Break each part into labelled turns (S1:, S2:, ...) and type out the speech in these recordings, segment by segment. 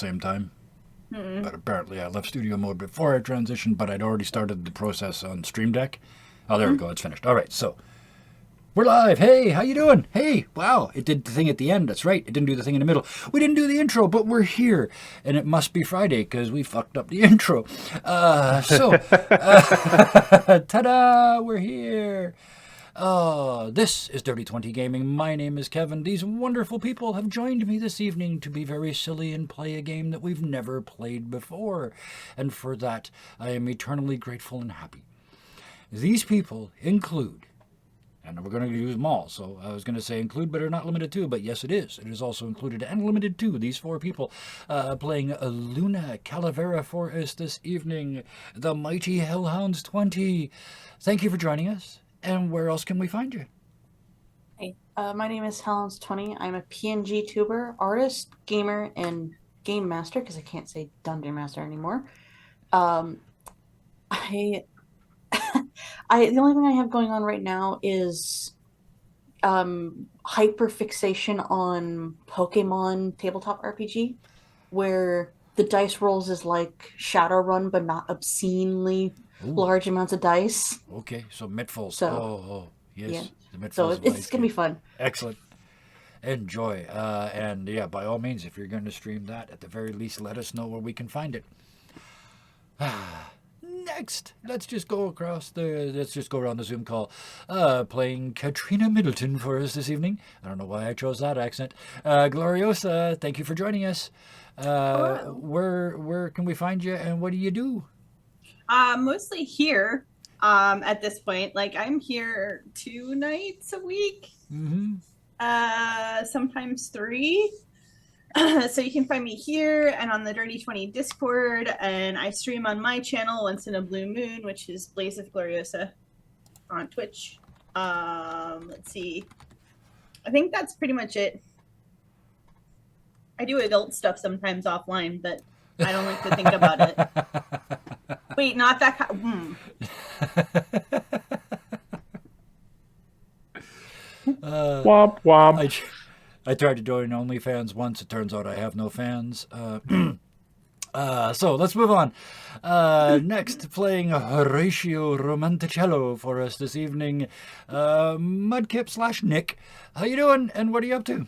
S1: same time.
S2: Mm-mm.
S1: But apparently I left studio mode before I transitioned, but I'd already started the process on Stream Deck. Oh, there we go. It's finished. All right, so we're live. Hey, how you doing? Hey, wow, it did the thing at the end. That's right. It didn't do the thing in the middle. We didn't do the intro, but we're here. And it must be Friday because we fucked up the intro. Ta-da, we're here. This is Dirty 20 Gaming. My name is Kevin. These wonderful people have joined me this evening to be very silly and play a game that we've never played before. And for that, I am eternally grateful and happy. These people include, and we're going to use them all, so I was going to say include but are not limited to, but yes it is. It is also included and limited to these four people playing Luna Calavera for us this evening, the mighty Hellhounds 20. Thank you for joining us. And where else can we find you?
S2: Hey, my name is Helens20. I'm a PNG tuber, artist, gamer, and game master, because I can't say dungeon master anymore. I the only thing I have going on right now is hyper fixation on Pokemon tabletop RPG, where the dice rolls is like Shadowrun, but not obscenely
S1: Ooh,
S2: large amounts of dice.
S1: okay, so Mitfalls.
S2: So
S1: Yes,
S2: yeah,
S1: the
S2: so
S1: Mitfalls of
S2: it's
S1: Ice
S2: gonna be
S1: game.
S2: fun.
S1: Excellent. Enjoy. And yeah, by all means, if you're going to stream that, at the very least, let us know where we can find it. Next, let's just go around the Zoom call. Playing Katrina Middleton for us this evening. I don't know why I chose that accent. Gloriosa, thank you for joining us.
S3: Hello.
S1: Where can we find you and what do you do?
S3: Mostly here at this point. Like I'm here 2 nights a week,
S1: Mm-hmm.
S3: sometimes 3. So you can find me here and on the Dirty 20 Discord, and I stream on my channel once in a blue moon, which is Blaze of Gloriosa on Twitch. Let's see. I think that's pretty much it. I do adult stuff sometimes offline, but I don't like to think about it. Wait, not that kind.
S4: Womp womp.
S1: I tried to join OnlyFans once. It turns out I have no fans. So let's move on. Next, playing Horatio Romanticello for us this evening, Mudkip/Nick. How you doing? And what are you up to?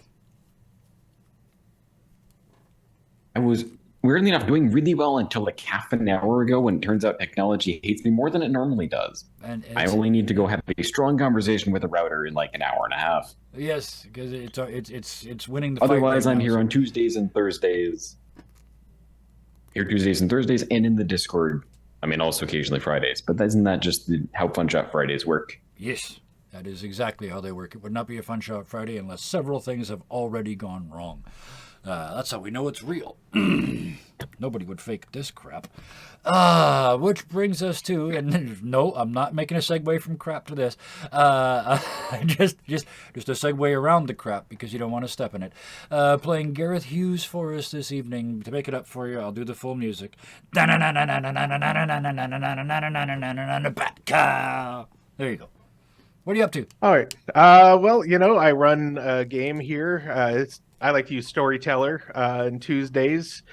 S4: I was weirdly enough doing really well until like half an hour ago, when it turns out technology hates me more than it normally does.
S1: And
S4: I only need to go have a strong conversation with a router in like an hour and a half.
S1: yes, because it's winning the fight.
S4: Otherwise,
S1: right
S4: I'm
S1: now,
S4: here
S1: so-
S4: on Tuesdays and Thursdays. Here Tuesdays and Thursdays, and in the Discord. I mean, also occasionally Fridays. But isn't that just how FunShot Fridays work?
S1: Yes, that is exactly how they work. It would not be a FunShot Friday unless several things have already gone wrong. That's how we know it's real. Nobody would fake this crap. Which brings us to, and no, I'm not making a segue from crap to this. Just a segue around the crap because you don't want to step in it. Playing Gareth Hughes for us this evening. To make it up for you, I'll do the full music. There you go. What are you up to?
S5: All right. Well, I run a game here. I like to use Storyteller on Tuesdays.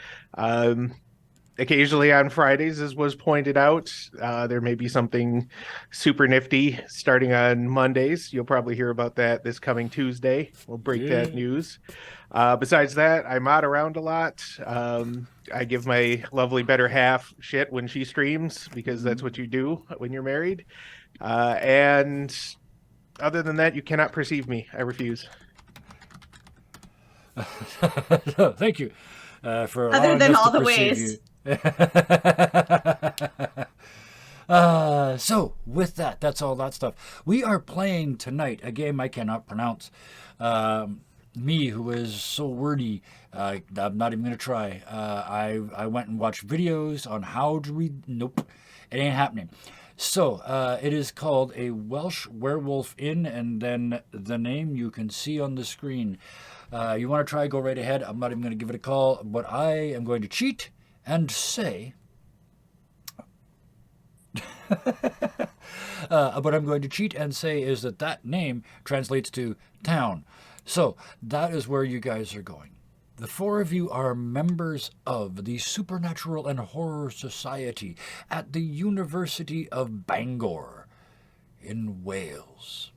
S5: Occasionally on Fridays, as was pointed out. There may be something super nifty starting on Mondays. You'll probably hear about that this coming Tuesday. We'll break that news. Besides that, I mod around a lot. I give my lovely better half shit when she streams, because that's what you do when you're married. And other than that, you cannot perceive me. I refuse.
S1: Thank you for
S3: Other than
S1: us
S3: all
S1: to
S3: the
S1: perceive
S3: ways.
S1: So with that's all that stuff. We are playing tonight a game I cannot pronounce. Me, who is so wordy, I'm not even going to try. I went and watched videos on how to read. Nope, it ain't happening. So it is called a Welsh Werewolf Inn, and then the name you can see on the screen. You want to try, go right ahead. I'm not even going to give it a call, but I am going to cheat and say... what I'm going to cheat and say is that name translates to town. So that is where you guys are going. The four of you are members of the Supernatural and Horror Society at the University of Bangor in Wales.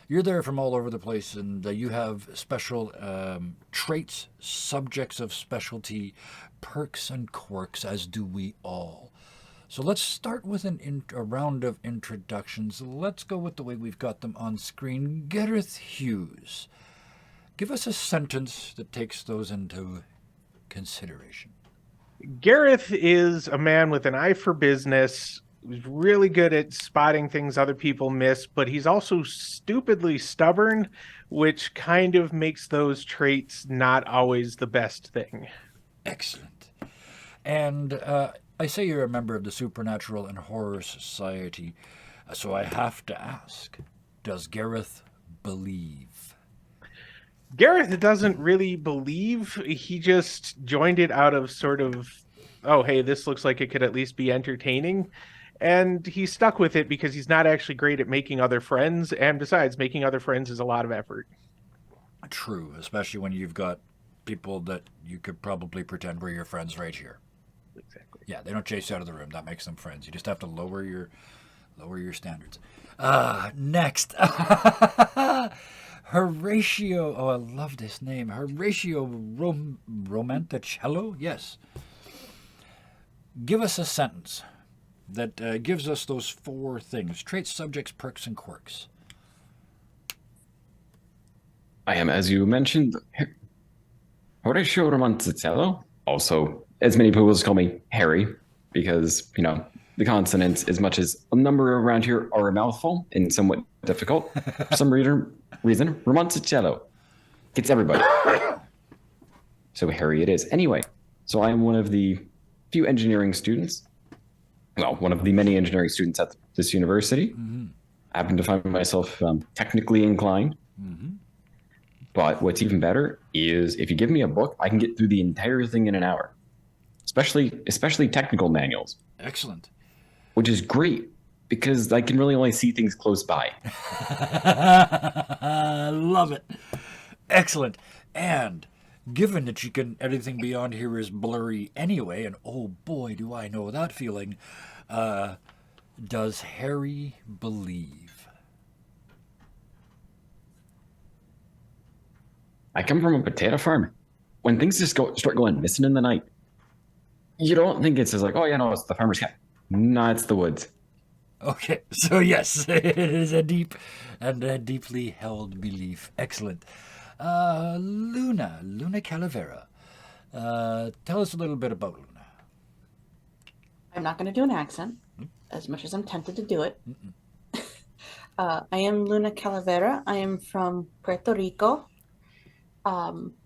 S1: You're there from all over the place, and you have special traits, subjects of specialty, perks and quirks, as do we all. So let's start with a round of introductions. Let's go with the way we've got them on screen. Gareth Hughes. Give us a sentence that takes those into consideration.
S5: Gareth is a man with an eye for business, who's really good at spotting things other people miss, but he's also stupidly stubborn, which kind of makes those traits not always the best thing.
S1: Excellent. And I say you're a member of the Supernatural and Horror Society, so I have to ask, does Gareth believe?
S5: Gareth doesn't really believe. He just joined it out of sort of, oh, hey, this looks like it could at least be entertaining. And he's stuck with it because he's not actually great at making other friends. And besides, making other friends is a lot of effort.
S1: True, especially when you've got people that you could probably pretend were your friends right here.
S5: Exactly.
S1: Yeah, they don't chase you out of the room. That makes them friends. You just have to lower your standards. Next. Horatio, oh, I love this name. Horatio Romanticello? Yes. Give us a sentence that gives us those four things: traits, subjects, perks, and quirks.
S4: I am, as you mentioned, Horatio Romanticello. Also, as many people call me, Harry, because, the consonants, as much as a number around here are a mouthful and somewhat difficult, for some reason, Romanticello gets everybody. So Harry it is. Anyway, so I am one of the few engineering students. Well, one of the many engineering students at this university.
S1: Mm-hmm.
S4: I happen to find myself technically inclined.
S1: Mm-hmm.
S4: But what's even better is if you give me a book, I can get through the entire thing in an hour. Especially technical manuals.
S1: Excellent.
S4: Which is great because I can really only see things close by.
S1: Love it. Excellent. And given that anything beyond here is blurry anyway, and oh boy, do I know that feeling, does Harry believe?
S4: I come from a potato farm. When things just start going missing in the night, you don't think it's just like, oh yeah, no, it's the farmer's cat. No, it's the woods.
S1: Okay, so yes, it is a deep and a deeply held belief. Excellent. Luna Calavera. Tell us a little bit about Luna.
S2: I'm not going to do an accent, as much as I'm tempted to do it. I am Luna Calavera. I am from Puerto Rico. I'm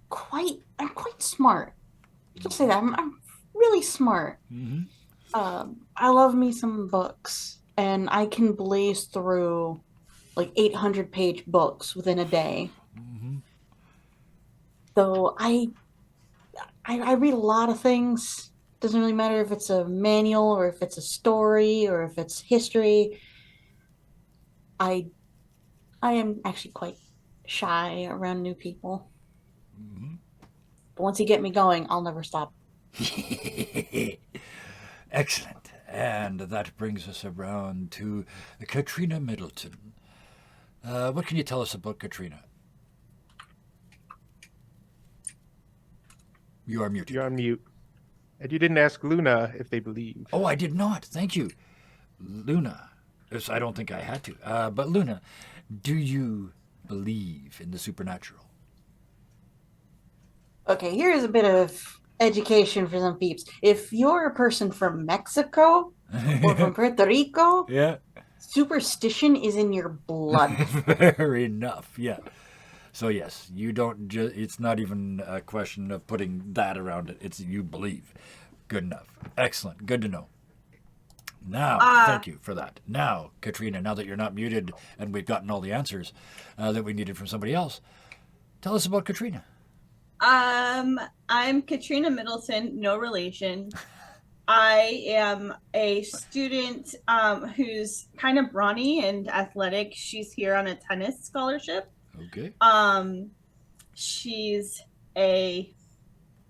S2: quite smart. Just say that I'm really smart.
S1: Mm-hmm.
S2: I love me some books, and I can blaze through like 800-page books within a day.
S1: Mm-hmm.
S2: So I read a lot of things. Doesn't really matter if it's a manual or if it's a story or if it's history. I am actually quite shy around new people.
S1: Mm-hmm.
S2: But once you get me going, I'll never stop.
S1: Excellent. And that brings us around to Katrina Middleton. What can you tell us about Katrina? You are muted.
S5: You're on mute. And you didn't ask Luna if they believe.
S1: Oh, I did not. Thank you. Luna. I don't think I had to. But Luna, do you believe in the supernatural?
S2: Okay, here's a bit of education for some peeps. If you're a person from Mexico or from Puerto Rico,
S1: Yeah.
S2: superstition is in your blood.
S1: Fair enough. Yeah. So yes, you don't it's not even a question of putting that around it. It's you believe. Good enough. Excellent. Good to know. Now, thank you for that. Now, Katrina, now that you're not muted and we've gotten all the answers that we needed from somebody else, tell us about Katrina.
S3: I'm Katrina Middleton, no relation. I am a student who's kind of brawny and athletic. She's here on a tennis scholarship.
S1: Okay.
S3: She's a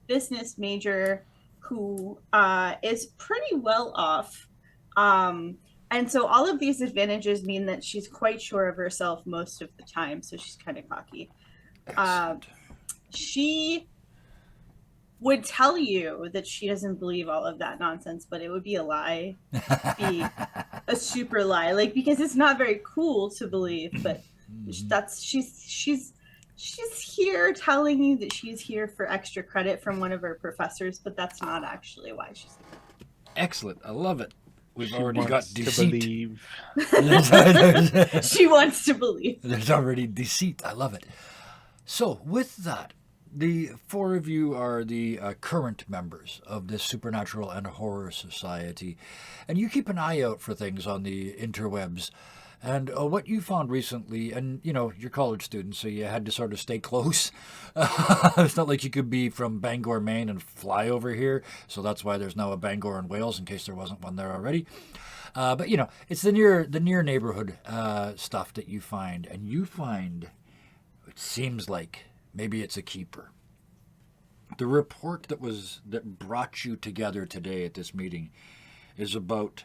S3: business major who is pretty well off. And so all of these advantages mean that she's quite sure of herself most of the time. So she's kind of cocky.
S1: Excellent.
S3: She would tell you that she doesn't believe all of that nonsense, but it would be a lie. Be a super lie, like, because it's not very cool to believe, but that's she's here telling you that she's here for extra credit from one of her professors, but that's not actually why she's here.
S1: Excellent. I love it. We've
S5: She
S1: already got
S5: wants to
S1: deceit.
S5: believe.
S3: She wants to believe.
S1: There's already deceit. I love it. So, with that, the four of you are the current members of this Supernatural and Horror Society, and you keep an eye out for things on the interwebs. And what you found recently, and you're college students, so you had to sort of stay close. It's not like you could be from Bangor, Maine, and fly over here. So that's why there's now a Bangor in Wales, in case there wasn't one there already. But it's the near neighborhood stuff that you find, and you find, it seems like maybe it's a keeper. The report that brought you together today at this meeting is about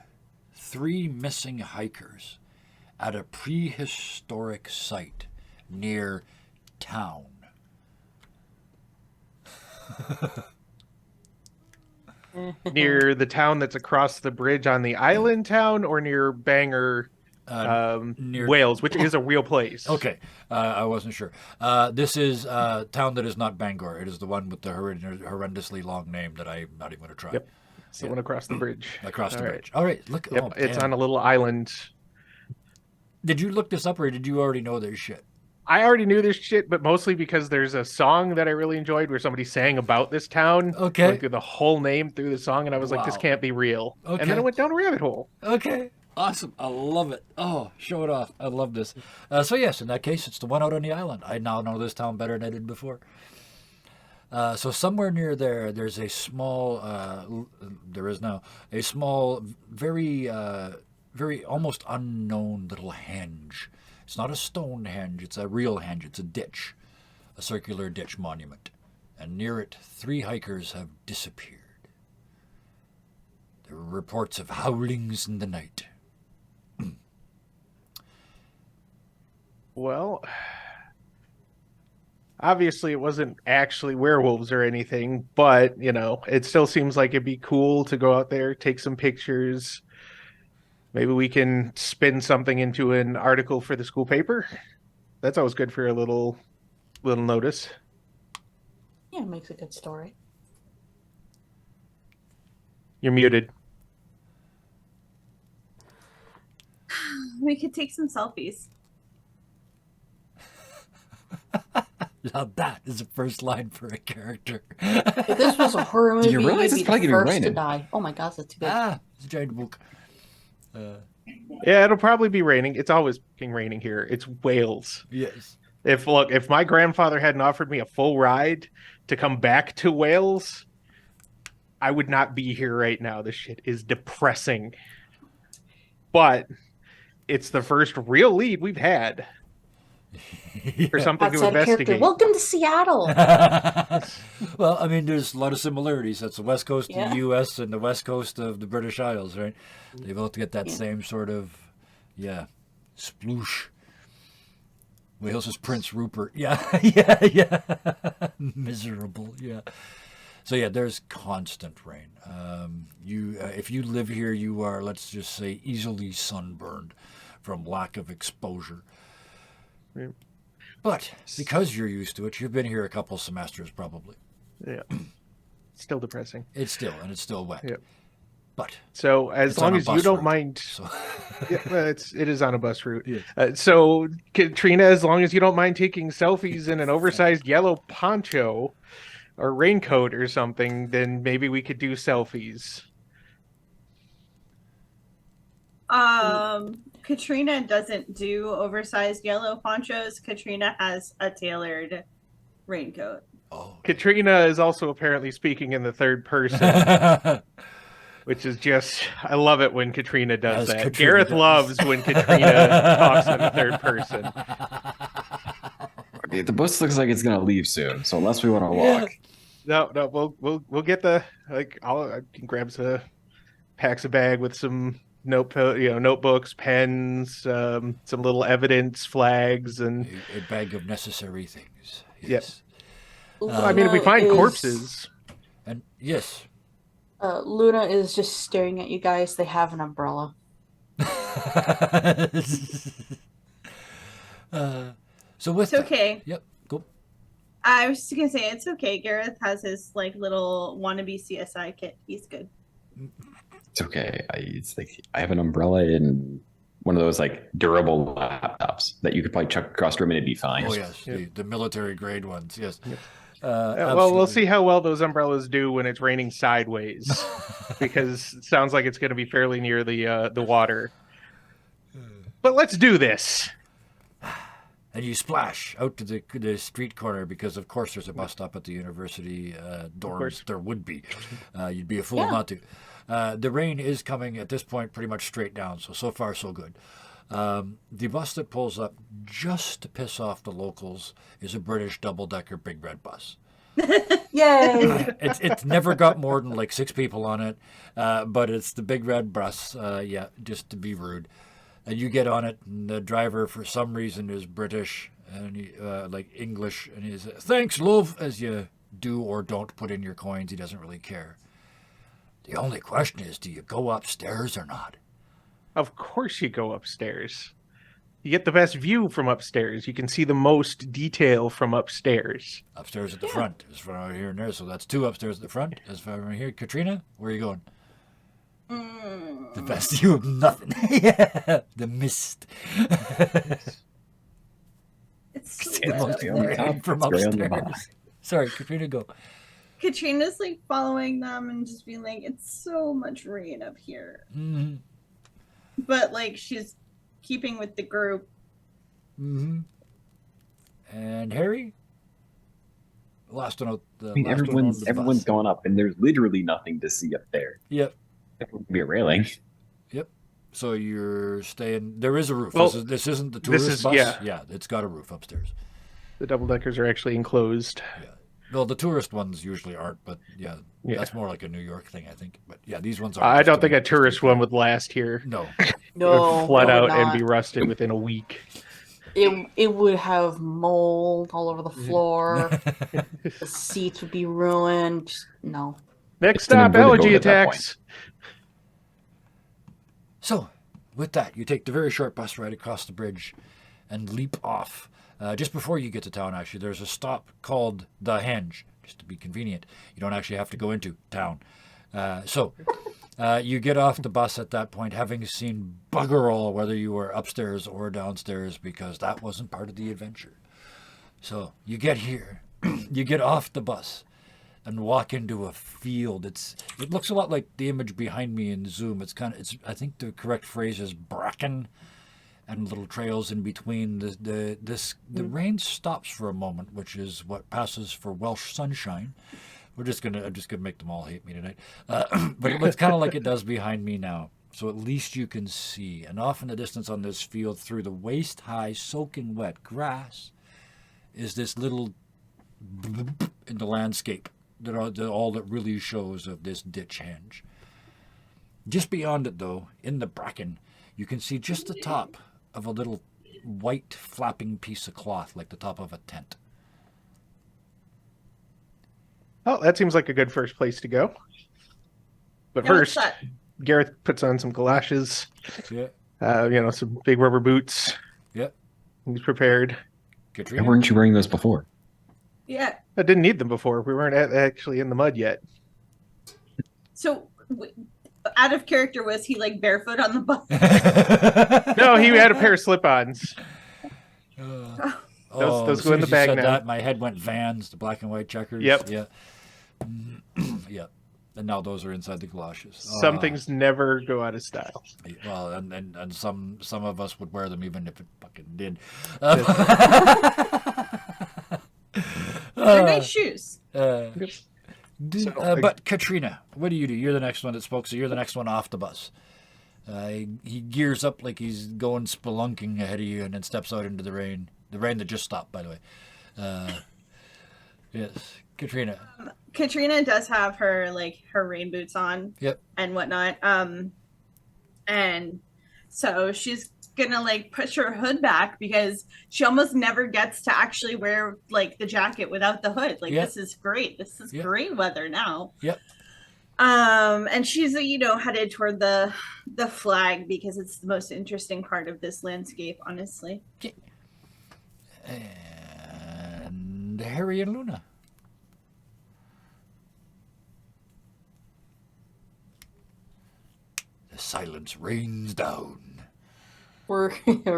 S1: 3 missing hikers at a prehistoric site near town.
S5: Near the town that's across the bridge on the island town, or near Bangor,
S1: Near
S5: Wales, which is a real place.
S1: Okay, I wasn't sure. This is a town that is not Bangor. It is the one with the horrendously long name that I'm not even going to try.
S5: Yep. It's the one across the bridge.
S1: Across the
S5: All right.
S1: bridge. All right, look.
S5: Yep,
S1: Oh,
S5: it's
S1: damn.
S5: on a little island.
S1: Did you look this up, or did you already know this shit?
S5: I already knew this shit, but mostly because there's a song that I really enjoyed where somebody sang about this town.
S1: Okay.
S5: Going through the whole name through the song, and I was like, this
S1: Wow.
S5: can't be real.
S1: Okay.
S5: And then I went down a rabbit hole.
S1: Okay. Awesome. I love it. Oh, show it off. I love this. So yes, in that case, it's the one out on the island. I now know this town better than I did before. So somewhere near there's a small, there is now, a small, very almost unknown little henge. It's not a stone henge, it's a real henge. It's a ditch, a circular ditch monument. And near it, 3 hikers have disappeared. There were reports of howlings in the night.
S5: Well, obviously it wasn't actually werewolves or anything, but, it still seems like it'd be cool to go out there, take some pictures. Maybe we can spin something into an article for the school paper. That's always good for a little notice.
S2: Yeah, it makes a good story.
S5: You're muted.
S3: We could take some selfies.
S1: Now that is the first line for a character.
S2: If this was a horror movie,
S4: you realize
S2: you'd
S4: it's
S2: be
S4: probably
S2: the
S4: gonna be
S2: first to
S4: raining?
S2: die. Oh my gosh, that's too big.
S1: It's a giant book.
S5: Yeah, it'll probably be raining. It's always fucking raining here. It's Wales.
S1: Yes.
S5: If my grandfather hadn't offered me a full ride to come back to Wales, I would not be here right now. This shit is depressing. But it's the first real lead we've had for something to
S2: Outside character.
S5: investigate.
S2: Welcome to Seattle.
S1: Well, I mean, there's a lot of similarities. That's the west coast of
S2: Yeah.
S1: the U.S. and the west coast of the British Isles, right? They both get that same sort of, sploosh. Wales is Prince Rupert. Yeah. Miserable, yeah. So, there's constant rain. If you live here, you are, let's just say, easily sunburned from lack of exposure.
S5: Yeah.
S1: But because you're used to it, you've been here a couple semesters probably.
S5: Yeah. Still depressing.
S1: It's still wet.
S5: Yep.
S1: But
S5: So as
S1: It's on
S5: long
S1: a
S5: as you
S1: bus
S5: don't
S1: route.
S5: mind,
S1: so
S5: well, it is on a bus route.
S1: Yeah.
S5: So Katrina, as long as you don't mind taking selfies in an oversized yellow poncho or raincoat or something, then maybe we could do selfies.
S3: Katrina doesn't do oversized yellow ponchos. Katrina has a tailored raincoat.
S1: oh.
S5: Katrina is also apparently speaking in the third person, which is just, I love it when Katrina does
S1: As
S5: that.
S1: Katrina
S5: Gareth
S1: does.
S5: loves when Katrina talks in the third person.
S4: The bus looks like it's gonna leave soon, so unless we want to
S1: Yeah.
S4: walk,
S5: No, we'll get the I can grab packs a bag with some notebooks, pens, some little evidence, flags, and
S1: A bag of necessary things.
S5: Yep.
S1: Yes.
S5: I mean, if we find corpses,
S1: And yes.
S2: Luna is just staring at you guys. They have an umbrella.
S1: So with
S3: It's okay.
S1: Yep. Go.
S3: I was just gonna say it's okay. Gareth has his like little wannabe CSI kit. He's good.
S4: it's okay. It's like I have an umbrella and one of those like durable laptops that you could probably chuck across the room and it'd be fine.
S1: Oh yes,
S5: Yep.
S1: the military grade ones. Yes.
S5: Yep.
S1: Well,
S5: well, we'll see how well those umbrellas do when it's raining sideways, because it sounds like it's going to be fairly near the water. But let's do this.
S1: And you splash out to the street corner because, of course, there's a bus stop at the university dorms.
S5: course.
S1: There would be. You'd be a fool
S2: Yeah.
S1: not to. The rain is coming at this point pretty much straight down, so far so good. The bus that pulls up just to piss off the locals is a British double-decker big red bus.
S2: Yay!
S1: It's never got more than like 6 people on it, but it's the big red bus, just to be rude. And you get on it, and the driver, for some reason, is British and like English, and he says, "Thanks, love," as you do or don't put in your coins. He doesn't really care. The only question is, do you go upstairs or not?
S5: Of course, you go upstairs. You get the best view from upstairs. You can see the most detail from upstairs.
S1: Upstairs at the front, as far out here and there. So that's 2 upstairs at the front. As far right here, Katrina, where are you going? The best view of nothing. Yeah, the mist.
S3: It's so
S1: The most
S4: Gray on the
S1: rain
S4: top,
S1: from
S4: it's gray on the bottom.
S1: upstairs. Sorry, Katrina, go.
S3: Katrina's like following them and just being like, "It's so much rain up here,"
S1: Mm-hmm.
S3: but like she's keeping with the group.
S1: Mm-hmm. And Harry? Last one out.
S4: I mean, everyone's gone up, and there's literally nothing to see up there.
S1: Yep.
S4: There would be a railing.
S1: So you're staying. There is a roof.
S5: Well,
S1: This isn't the
S5: this
S1: tourist
S5: is-
S1: bus.
S5: yeah.
S1: It's got a roof upstairs.
S5: The double deckers are actually enclosed.
S1: Well, the tourist ones usually aren't, but yeah,
S5: Yeah.
S1: that's more like a New York thing, I think. But yeah, these ones are.
S5: I
S1: just
S5: don't
S1: to
S5: think
S1: be-
S5: a tourist one would last here.
S1: No.
S5: It
S2: No,
S5: would flood
S2: it
S5: out
S2: would
S5: and
S2: not.
S5: be rusted within a week.
S2: It would have mold all over the floor. The seats would be ruined. No.
S5: Next
S4: It's an
S5: stop,
S4: inverted
S5: allergy
S4: boat at that
S5: attacks.
S1: So, with that, you take the very short bus ride across the bridge and leap off. Just before you get to town, actually, there's a stop called The Henge, just to be convenient. You don't actually have to go into town. You get off the bus at that point, having seen bugger all whether you were upstairs or downstairs, because that wasn't part of the adventure. So you get here, you get off the bus, and walk into a field. It looks a lot like the image behind me in Zoom. I think the correct phrase is bracken, and little trails in between. The rain stops for a moment, which is what passes for Welsh sunshine. I'm just gonna make them all hate me tonight. But it looks kind of like it does behind me now. So at least you can see. And off in the distance on this field, through the waist-high, soaking wet grass, is this little in the landscape that all that really shows of this ditch henge. Just beyond it, though, in the bracken, you can see just the top of a little white flapping piece of cloth, like the top of a tent.
S5: Oh, that seems like a good first place to go. But
S3: Yeah, what's
S5: first,
S3: that?
S5: Gareth puts on some galoshes,
S1: Yeah,
S5: some big rubber boots.
S1: yeah.
S5: He's prepared.
S4: Why
S1: Katrina?
S4: weren't you wearing those before?
S3: Yeah.
S5: I didn't need them before. We weren't actually in the mud yet.
S3: So, out of character, was he like barefoot on the bus?
S5: No, he had a pair of slip-ons.
S1: Those
S5: go
S1: as soon
S5: in the
S1: as you
S5: bag
S1: said
S5: now.
S1: that, my head went Vans, the black and white checkers.
S5: Yep.
S1: Yeah. Yeah. And now those are inside the galoshes.
S5: Some things never go out of style.
S1: Well, and some of us would wear them even if it fucking did.
S3: They're nice shoes.
S1: But Katrina, what do? You're the next one that spoke, so you're the next one off the bus. He gears up like he's going spelunking ahead of you and then steps out into the rain. The rain that just stopped, by the way. Yes, Katrina.
S3: Katrina does have her rain boots on.
S1: Yep.
S3: And whatnot. And so she's gonna push her hood back because she almost never gets to actually wear the jacket without the hood.
S1: Yep.
S3: This is great. This is
S1: Yep.
S3: great weather now.
S1: Yep.
S3: And she's headed toward the flag because it's the most interesting part of this landscape, honestly.
S1: And Harry and Luna. The silence rains down.
S2: We're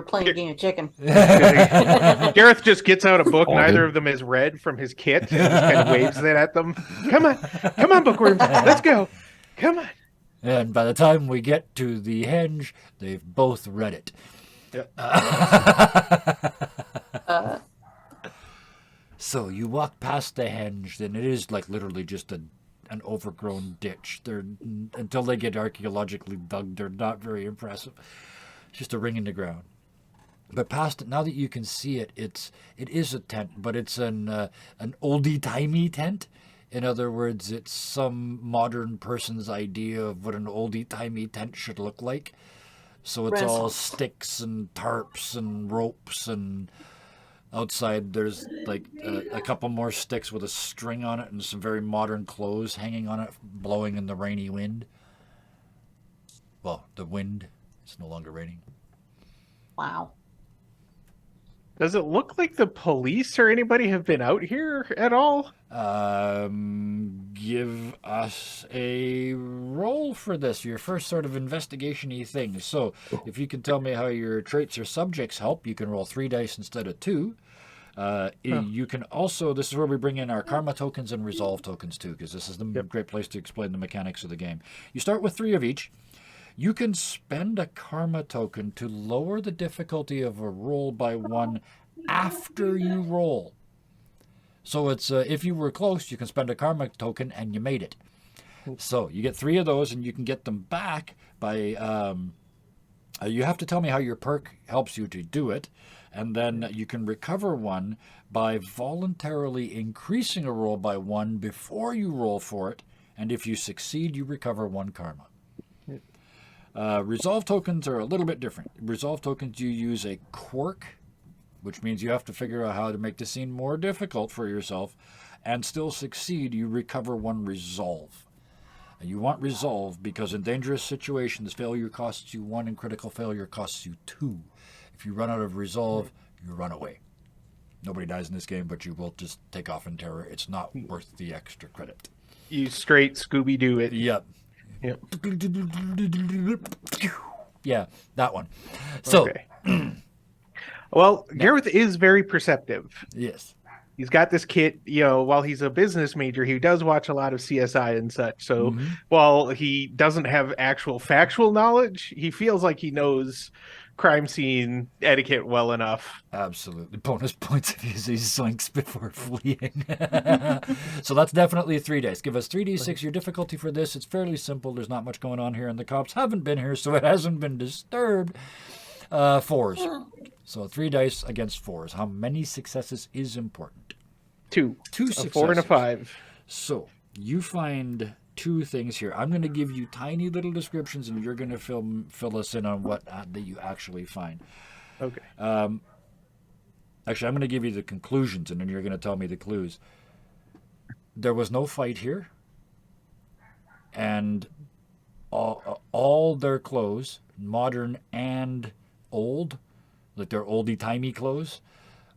S2: playing a game of chicken.
S5: Gareth just gets out a book
S4: Oh,
S5: neither
S4: dude.
S5: of them has read from his kit and just kind of waves it at them. Come on, bookworms, let's go. Come on.
S1: And by the time we get to the henge, they've both read it.
S5: Yep.
S1: So you walk past the henge, and it is literally just an overgrown ditch. Until they get archaeologically dug, they're not very impressive. Just a ring in the ground. But past it, now that you can see it, it is a tent, but it's an oldie-timey tent. In other words, it's some modern person's idea of what an oldie-timey tent should look like. So it's all
S2: Renaissance.
S1: sticks and tarps and ropes, and outside there's a couple more sticks with a string on it and some very modern clothes hanging on it, blowing in the rainy wind. Well, the wind. It's no longer raining.
S2: Wow.
S5: Does it look like the police or anybody have been out here at all?
S1: Give us a roll for this, your first sort of investigation-y thing. So, if you can tell me how your traits or subjects help, you can roll 3 dice instead of 2. You can also, this is where we bring in our karma tokens and resolve tokens too, because this is the great place to explain the mechanics of the game. You start with 3 of each. You can spend a karma token to lower the difficulty of a roll by 1 after you roll. So it's if you were close, you can spend a karma token and you made it. So you get 3 of those, and you can get them back by. You have to tell me how your perk helps you to do it, and then you can recover 1 by voluntarily increasing a roll by 1 before you roll for it, and if you succeed, you recover 1 karma. Resolve tokens are a little bit different. Resolve tokens, you use a quirk, which means you have to figure out how to make the scene more difficult for yourself, and still succeed, you recover 1 resolve. And you want resolve because in dangerous situations, failure costs you 1 and critical failure costs you 2. If you run out of resolve, you run away. Nobody dies in this game, but you will just take off in terror. It's not worth the extra credit.
S5: You straight Scooby-Doo it.
S1: Yep.
S5: Yep.
S1: Yeah, that one. So,
S5: Okay. Well, Gareth is very perceptive.
S1: yes.
S5: He's got this kit, while he's a business major, he does watch a lot of CSI and such. So while he doesn't have actual factual knowledge, he feels like he knows crime scene etiquette well enough.
S1: Absolutely. Bonus points if you use zoinks before fleeing. So that's definitely 3 dice. Give us 3d6 your difficulty for this. It's fairly simple. There's not much going on here, and the cops haven't been here, so it hasn't been disturbed. 4s. So 3 dice against 4s. How many successes is important?
S5: 2.
S1: 2
S5: A
S1: successes.
S5: 4 and a 5.
S1: So you find 2 things here. I'm going to give you tiny little descriptions, and you're going to fill us in on what that you actually find.
S5: Okay.
S1: Actually, I'm going to give you the conclusions, and then you're going to tell me the clues. There was no fight here, and all their clothes, modern and old, like their oldie-timey clothes,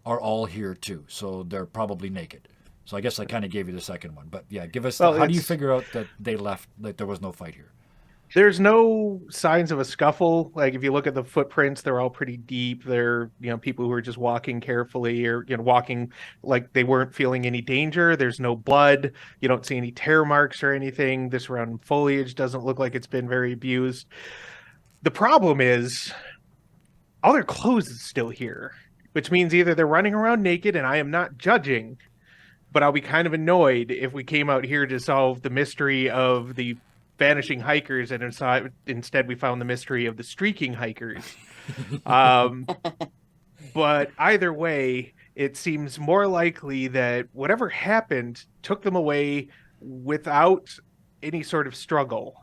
S1: are all here too. So they're probably naked. So I guess I kind of gave you the second one. But yeah, give us, how do you figure out that they left, that there was no fight here?
S5: There's no signs of a scuffle. Like if you look at the footprints, they're all pretty deep. They're, people who are just walking carefully or, walking like they weren't feeling any danger. There's no blood. You don't see any tear marks or anything. The surrounding foliage doesn't look like it's been very abused. The problem is all their clothes is still here, which means either they're running around naked, and I am not judging, but I'll be kind of annoyed if we came out here to solve the mystery of the vanishing hikers, and instead we found the mystery of the streaking hikers. But either way, it seems more likely that whatever happened took them away without any sort of struggle,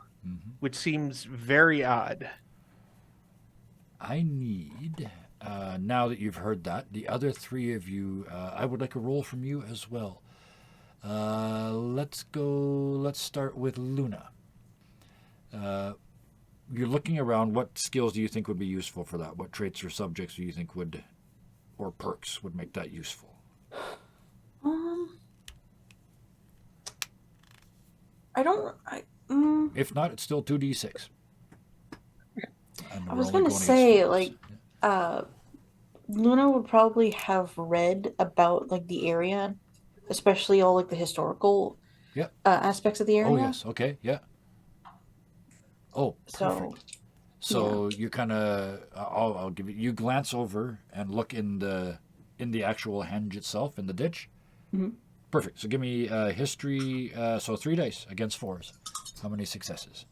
S5: which seems very odd.
S1: I need, now that you've heard that, the other three of you, I would like a roll from you as well. Let's start with Luna. You're looking around. What skills do you think would be useful for that? What traits or subjects do you think would, or perks would make that useful? If not, it's still 2d6.
S2: I was going to say, like, Luna would probably have read about, like, the area, especially all, like, the historical aspects of the area.
S1: Oh, yes. Okay. Yeah. Oh, perfect. So you kind of, I'll give you glance over and look in the actual henge itself, in the ditch.
S2: Mm-hmm.
S1: Perfect. So give me history. So 3 dice against 4s. How many successes?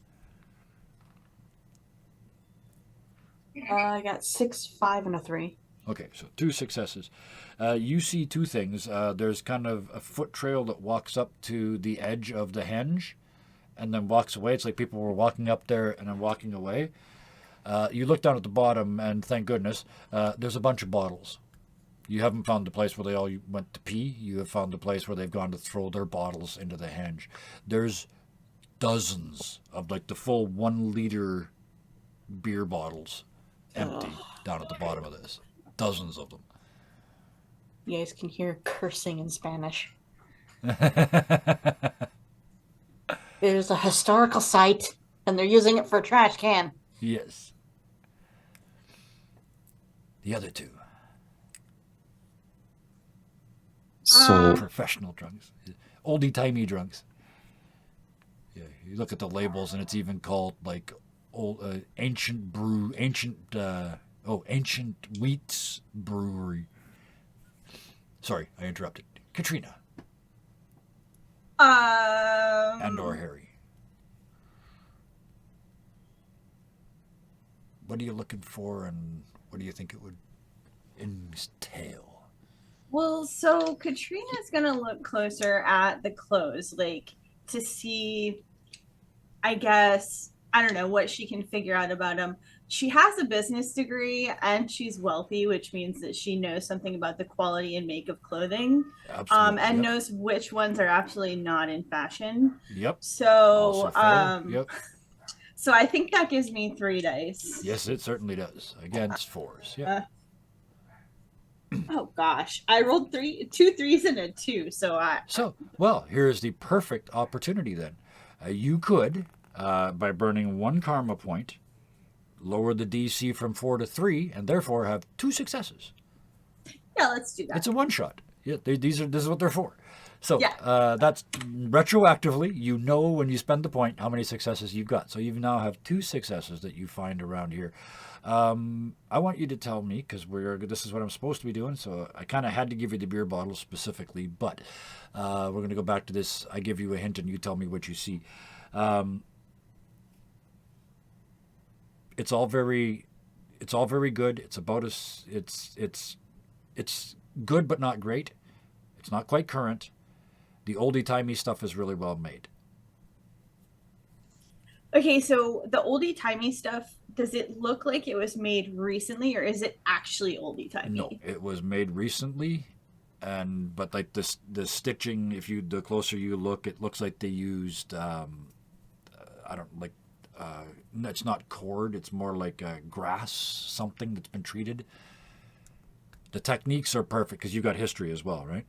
S2: I got 6, 5, and a 3.
S1: Okay, so 2 successes. You see 2 things. There's kind of a foot trail that walks up to the edge of the henge and then walks away. It's like people were walking up there and then walking away. You look down at the bottom, and thank goodness, there's a bunch of bottles. You haven't found the place where they all went to pee. You have found the place where they've gone to throw their bottles into the henge. There's dozens of, like, the full 1 liter beer bottles empty down at the bottom of this. Dozens of them.
S2: You guys can hear cursing in Spanish. It is a historical site, and they're using it for a trash can.
S1: Yes. The other 2.
S4: So
S1: Professional drunks. Oldie-timey drunks. Yeah, you look at the labels, and it's even called, like, old ancient wheats brewery. Sorry, I interrupted. Katrina. And or Harry. What are you looking for, and what do you think it would entail?
S3: Well, so Katrina's gonna look closer at the clothes, like, to see, I guess, I don't know what she can figure out about them. She has a business degree and she's wealthy, which means that she knows something about the quality and make of clothing.
S1: Absolutely.
S3: And knows which ones are actually not in fashion.
S1: Yep.
S3: So,
S1: Yep.
S3: So I think that gives me 3 dice.
S1: Yes, it certainly does. Against 4s. Yeah.
S3: Oh gosh, I rolled 2 3s and a 2. So
S1: well, here's the perfect opportunity then. You could, by burning 1 karma point, lower the DC from 4 to 3, and therefore have 2 successes.
S3: Yeah, let's do that.
S1: It's a one-shot. Yeah, this is what they're for. So that's retroactively, you know, when you spend the point how many successes you've got. So you now have 2 successes that you find around here. I want you to tell me, because this is what I'm supposed to be doing, so I kind of had to give you the beer bottle specifically, but we're going to go back to this. I give you a hint and you tell me what you see. It's all very good. It's about it's good but not great. It's not quite current. The oldie-timey stuff is really well made.
S3: Okay, so the oldie-timey stuff, does it look like it was made recently, or is it actually oldie-timey?
S1: No, it was made recently, but like the stitching, the closer you look, it looks like they used it's not cord, it's more like grass, something that's been treated. The techniques are perfect because you got history as well, right?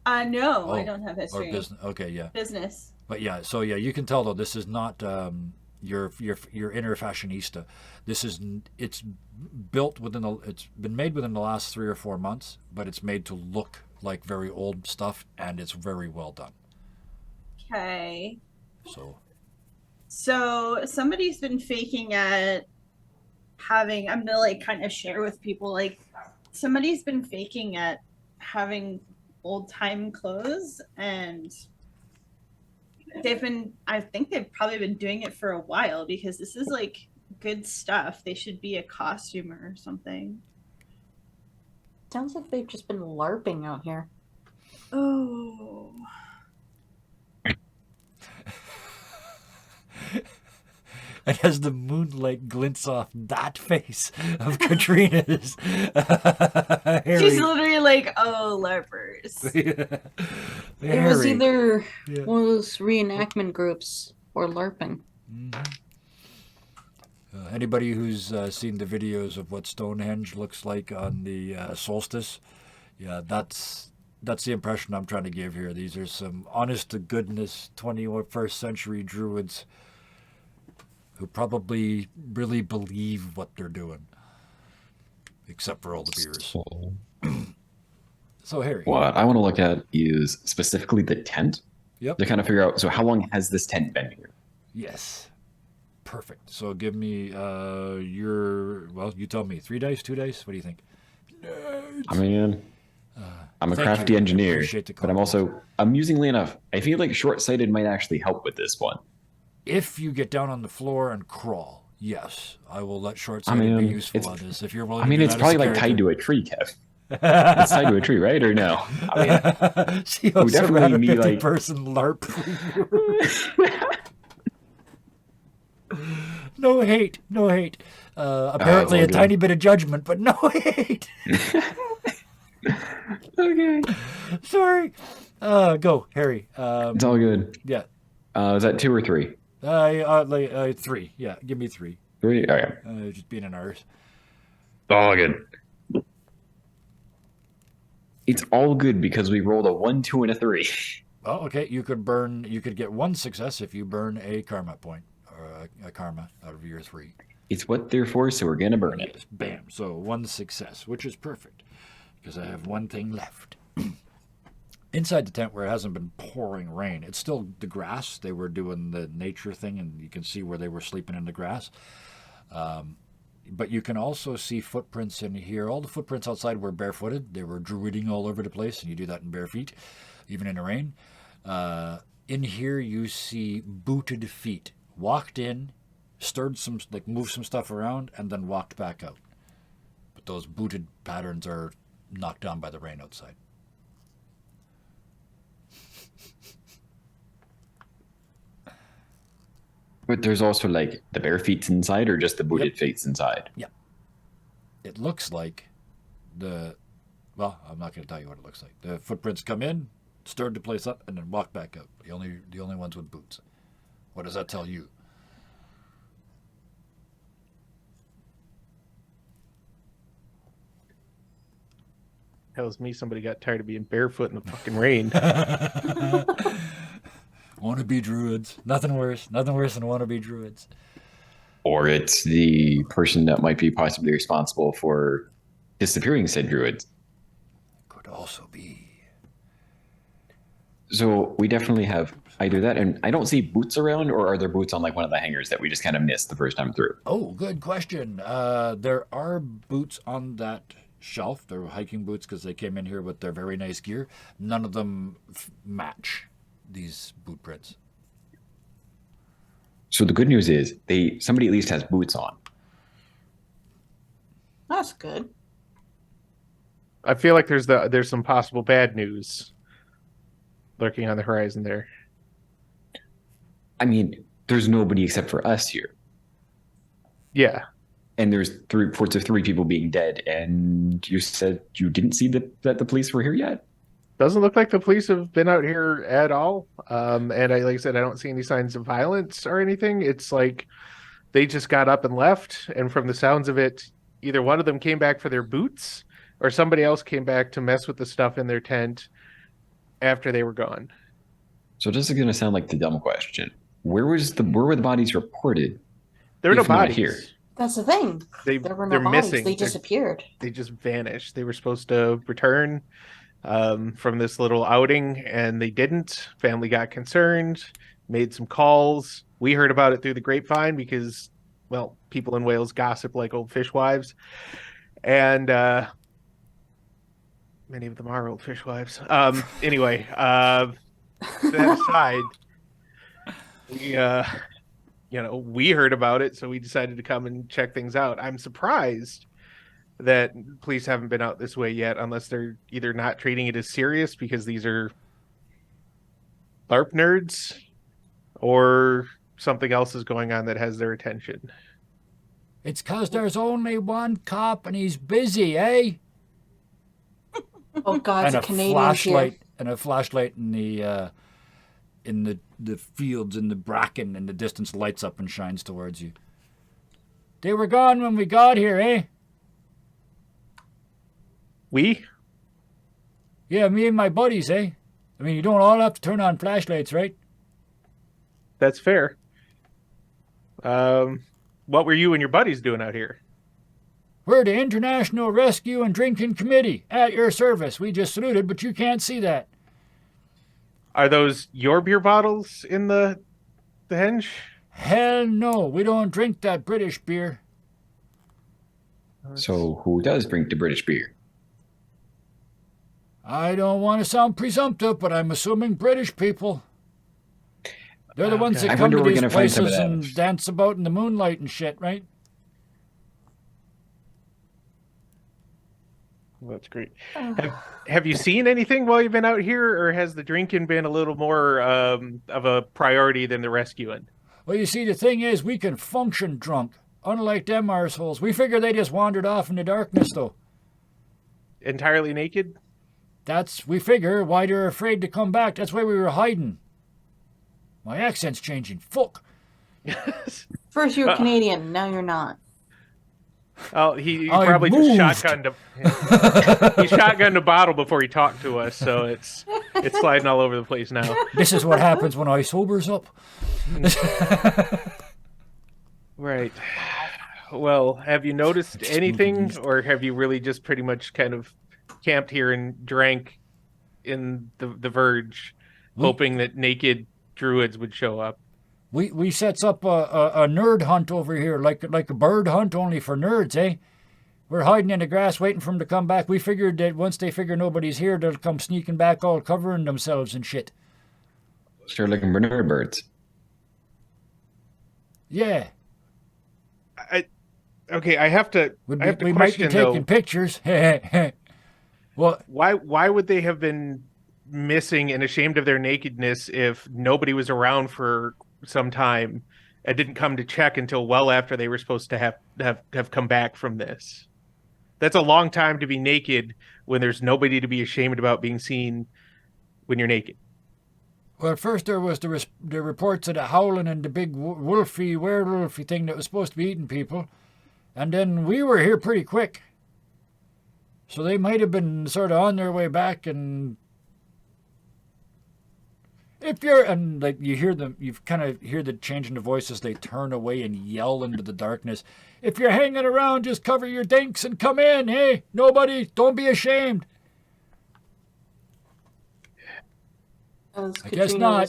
S3: No, I don't have history.
S1: Or business. Okay, yeah.
S3: Business.
S1: But yeah, so yeah, you can tell though this is not your inner fashionista. It's built it's been made within the last 3 or 4 months, but it's made to look like very old stuff, and it's very well done.
S3: Okay.
S1: So
S3: somebody's been faking at having, I'm gonna like kind of share with people, like somebody's been faking at having old time clothes, and I think they've probably been doing it for a while, because this is like good stuff. They should be a costumer or something.
S2: Sounds like they've just been LARPing out here.
S3: Oh.
S1: And as the moonlight glints off that face of Katrina's, Harry,
S3: She's literally like, oh, LARPers.
S2: It was
S1: Harry.
S2: either
S1: Yeah.
S2: one of those reenactment groups or LARPing.
S1: Anybody who's seen the videos of what Stonehenge looks like on the solstice, yeah, that's the impression I'm trying to give here. These are some honest to goodness 21st century druids who probably really believe what they're doing, except for all the beers. So Harry,
S4: What I want to look at is specifically the tent
S1: yep,
S4: to kind of figure out. So how long has this tent been here?
S1: yes, perfect. So give me you tell me, 3 days, 2 days. What do you think?
S4: I mean, I'm a
S1: Thank
S4: crafty
S1: you.
S4: engineer,
S1: Appreciate the
S4: but I'm
S1: compliment.
S4: also, amusingly enough, I feel like short-sighted might actually help with this one.
S1: If you get down on the floor and crawl, yes, I will let short-sighted be
S4: mean,
S1: useful
S4: it's-
S1: on this. If you're willing,
S4: I mean,
S1: to do
S4: it's
S1: that
S4: probably
S1: as a
S4: like tied
S1: character.
S4: to a tree, Kev. It's tied to a tree, right? Or no? I mean,
S1: She
S4: it would
S1: also ran
S4: definitely
S1: a
S4: be like
S1: 50-person LARP. No hate, no hate. Apparently
S4: all
S1: a
S4: good.
S1: tiny bit of judgment, but no hate.
S4: okay.
S1: Sorry. Go, Harry.
S4: It's all good.
S1: Yeah.
S4: Is that 2 or 3?
S1: 3. Yeah, give me 3.
S4: 3? Okay.
S1: Just being an arse.
S4: All good. It's all good because we rolled a 1, 2, and a 3.
S1: Oh, okay. You could get 1 success if you burn a karma point or a karma out of your 3.
S4: It's what they're for, so we're gonna burn it.
S1: Yes, bam. So 1 success, which is perfect because I have 1 thing left. Inside the tent where it hasn't been pouring rain, it's still the grass. They were doing the nature thing, and you can see where they were sleeping in the grass. But you can also see footprints in here. All the footprints outside were barefooted. They were druiding all over the place, and you do that in bare feet, even in the rain. In here, you see booted feet. Walked in, moved some stuff around, and then walked back out. But those booted patterns are knocked down by the rain outside.
S4: But there's also like the bare feet inside, or just the booted feet inside.
S1: It looks like well, I'm not going to tell you what it looks like. The footprints come in, stirred the place up, and then walked back out. The only ones with boots. What does that tell you?
S5: Tells me somebody got tired of being barefoot in the fucking rain.
S1: Wannabe druids. Nothing worse than wannabe druids.
S4: Or it's the person that might be possibly responsible for disappearing said druids.
S1: Could also be.
S4: So we definitely have either that, and I don't see boots around, or are there boots on like one of the hangers that we just kind of missed the first time through?
S1: Oh, good question. There are boots on that shelf. They're hiking boots because they came in here with their very nice gear. None of them match these boot prints.
S4: So the good news is somebody at least has boots on.
S2: That's good.
S5: I feel like there's some possible bad news lurking on the horizon there.
S4: I mean, there's nobody except for us here.
S5: Yeah.
S4: And there's 3 reports of 3 people being dead, and you said you didn't see that the police were here yet?
S5: Doesn't look like the police have been out here at all. And like I said, I don't see any signs of violence or anything. It's like they just got up and left. And from the sounds of it, either one of them came back for their boots or somebody else came back to mess with the stuff in their tent after they were gone.
S4: So this is going to sound like the dumb question. Where were the bodies reported?
S5: There were no
S4: If not
S5: bodies.
S4: here.
S2: That's the thing. There were no
S5: They're
S2: bodies.
S5: missing.
S2: They disappeared.
S5: They just vanished. They were supposed to return from this little outing, and they didn't. Family got concerned, made some calls. We heard about it through the grapevine because, well, people in Wales gossip like old fishwives, and many of them are old fishwives. Anyway, that aside, we heard about it, so we decided to come and check things out. I'm surprised that police haven't been out this way yet, unless they're either not treating it as serious because these are LARP nerds, or something else is going on that has their attention.
S1: It's 'cause there's only one cop and he's busy, eh?
S2: Oh God, it's
S1: And
S2: a Canadian here.
S1: a flashlight in the fields in the bracken in the distance lights up and shines towards you. They were gone when we got here, eh?
S5: We?
S1: Yeah, me and my buddies, eh? I mean, you don't all have to turn on flashlights, right?
S5: That's fair. What were you and your buddies doing out here?
S1: We're the International Rescue and Drinking Committee, at your service. We just saluted, but you can't see that.
S5: Are those your beer bottles in the henge?
S1: Hell no, we don't drink that British beer.
S4: So who does drink the British beer?
S1: I don't want to sound presumptive, but I'm assuming British people. They're the ones
S5: Okay.
S1: that
S4: I
S1: come
S4: wonder
S1: to
S4: we're
S1: these
S4: gonna find some of
S1: places
S4: that.
S1: and dance about in the moonlight and shit, right?
S5: Well, that's great. Have you seen anything while you've been out here, or has the drinking been a little more of a priority than the rescuing?
S1: Well, you see, the thing is, we can function drunk. Unlike them arseholes. We figure they just wandered off in the darkness, though.
S5: Entirely naked?
S1: We figure, why they're afraid to come back. That's why we were hiding. My accent's changing. Fuck.
S2: First you were Canadian, now you're not.
S5: Oh, he
S1: I
S5: probably
S1: moved.
S5: just shotgunned a bottle before he talked to us, so it's sliding all over the place now.
S1: This is what happens when I sobers up.
S5: Right. Well, have you noticed anything, or have you really just pretty much kind of camped here and drank in the Verge, hoping that naked druids would show up?
S1: We sets up a nerd hunt over here, like a bird hunt, only for nerds, eh? We're hiding in the grass waiting for them to come back. We figured that once they figure nobody's here, they'll come sneaking back all covering themselves and shit.
S4: Sure looking for nerd birds.
S1: Yeah.
S5: Okay, I have to
S1: We
S5: question
S1: might be taking
S5: though.
S1: pictures. Well,
S5: Why would they have been missing and ashamed of their nakedness if nobody was around for some time and didn't come to check until well after they were supposed to have come back from this? That's a long time to be naked when there's nobody to be ashamed about being seen when you're naked.
S1: Well, first there was the reports of the howling and the big werewolfy thing that was supposed to be eating people. And then we were here pretty quick. So they might have been sort of on their way back, and like you hear them, you kind of hear the change in the voices. They turn away and yell into the darkness. If you're hanging around, just cover your dinks and come in, hey? Nobody, don't be ashamed.
S2: As
S1: I guess
S2: Katrina
S1: not.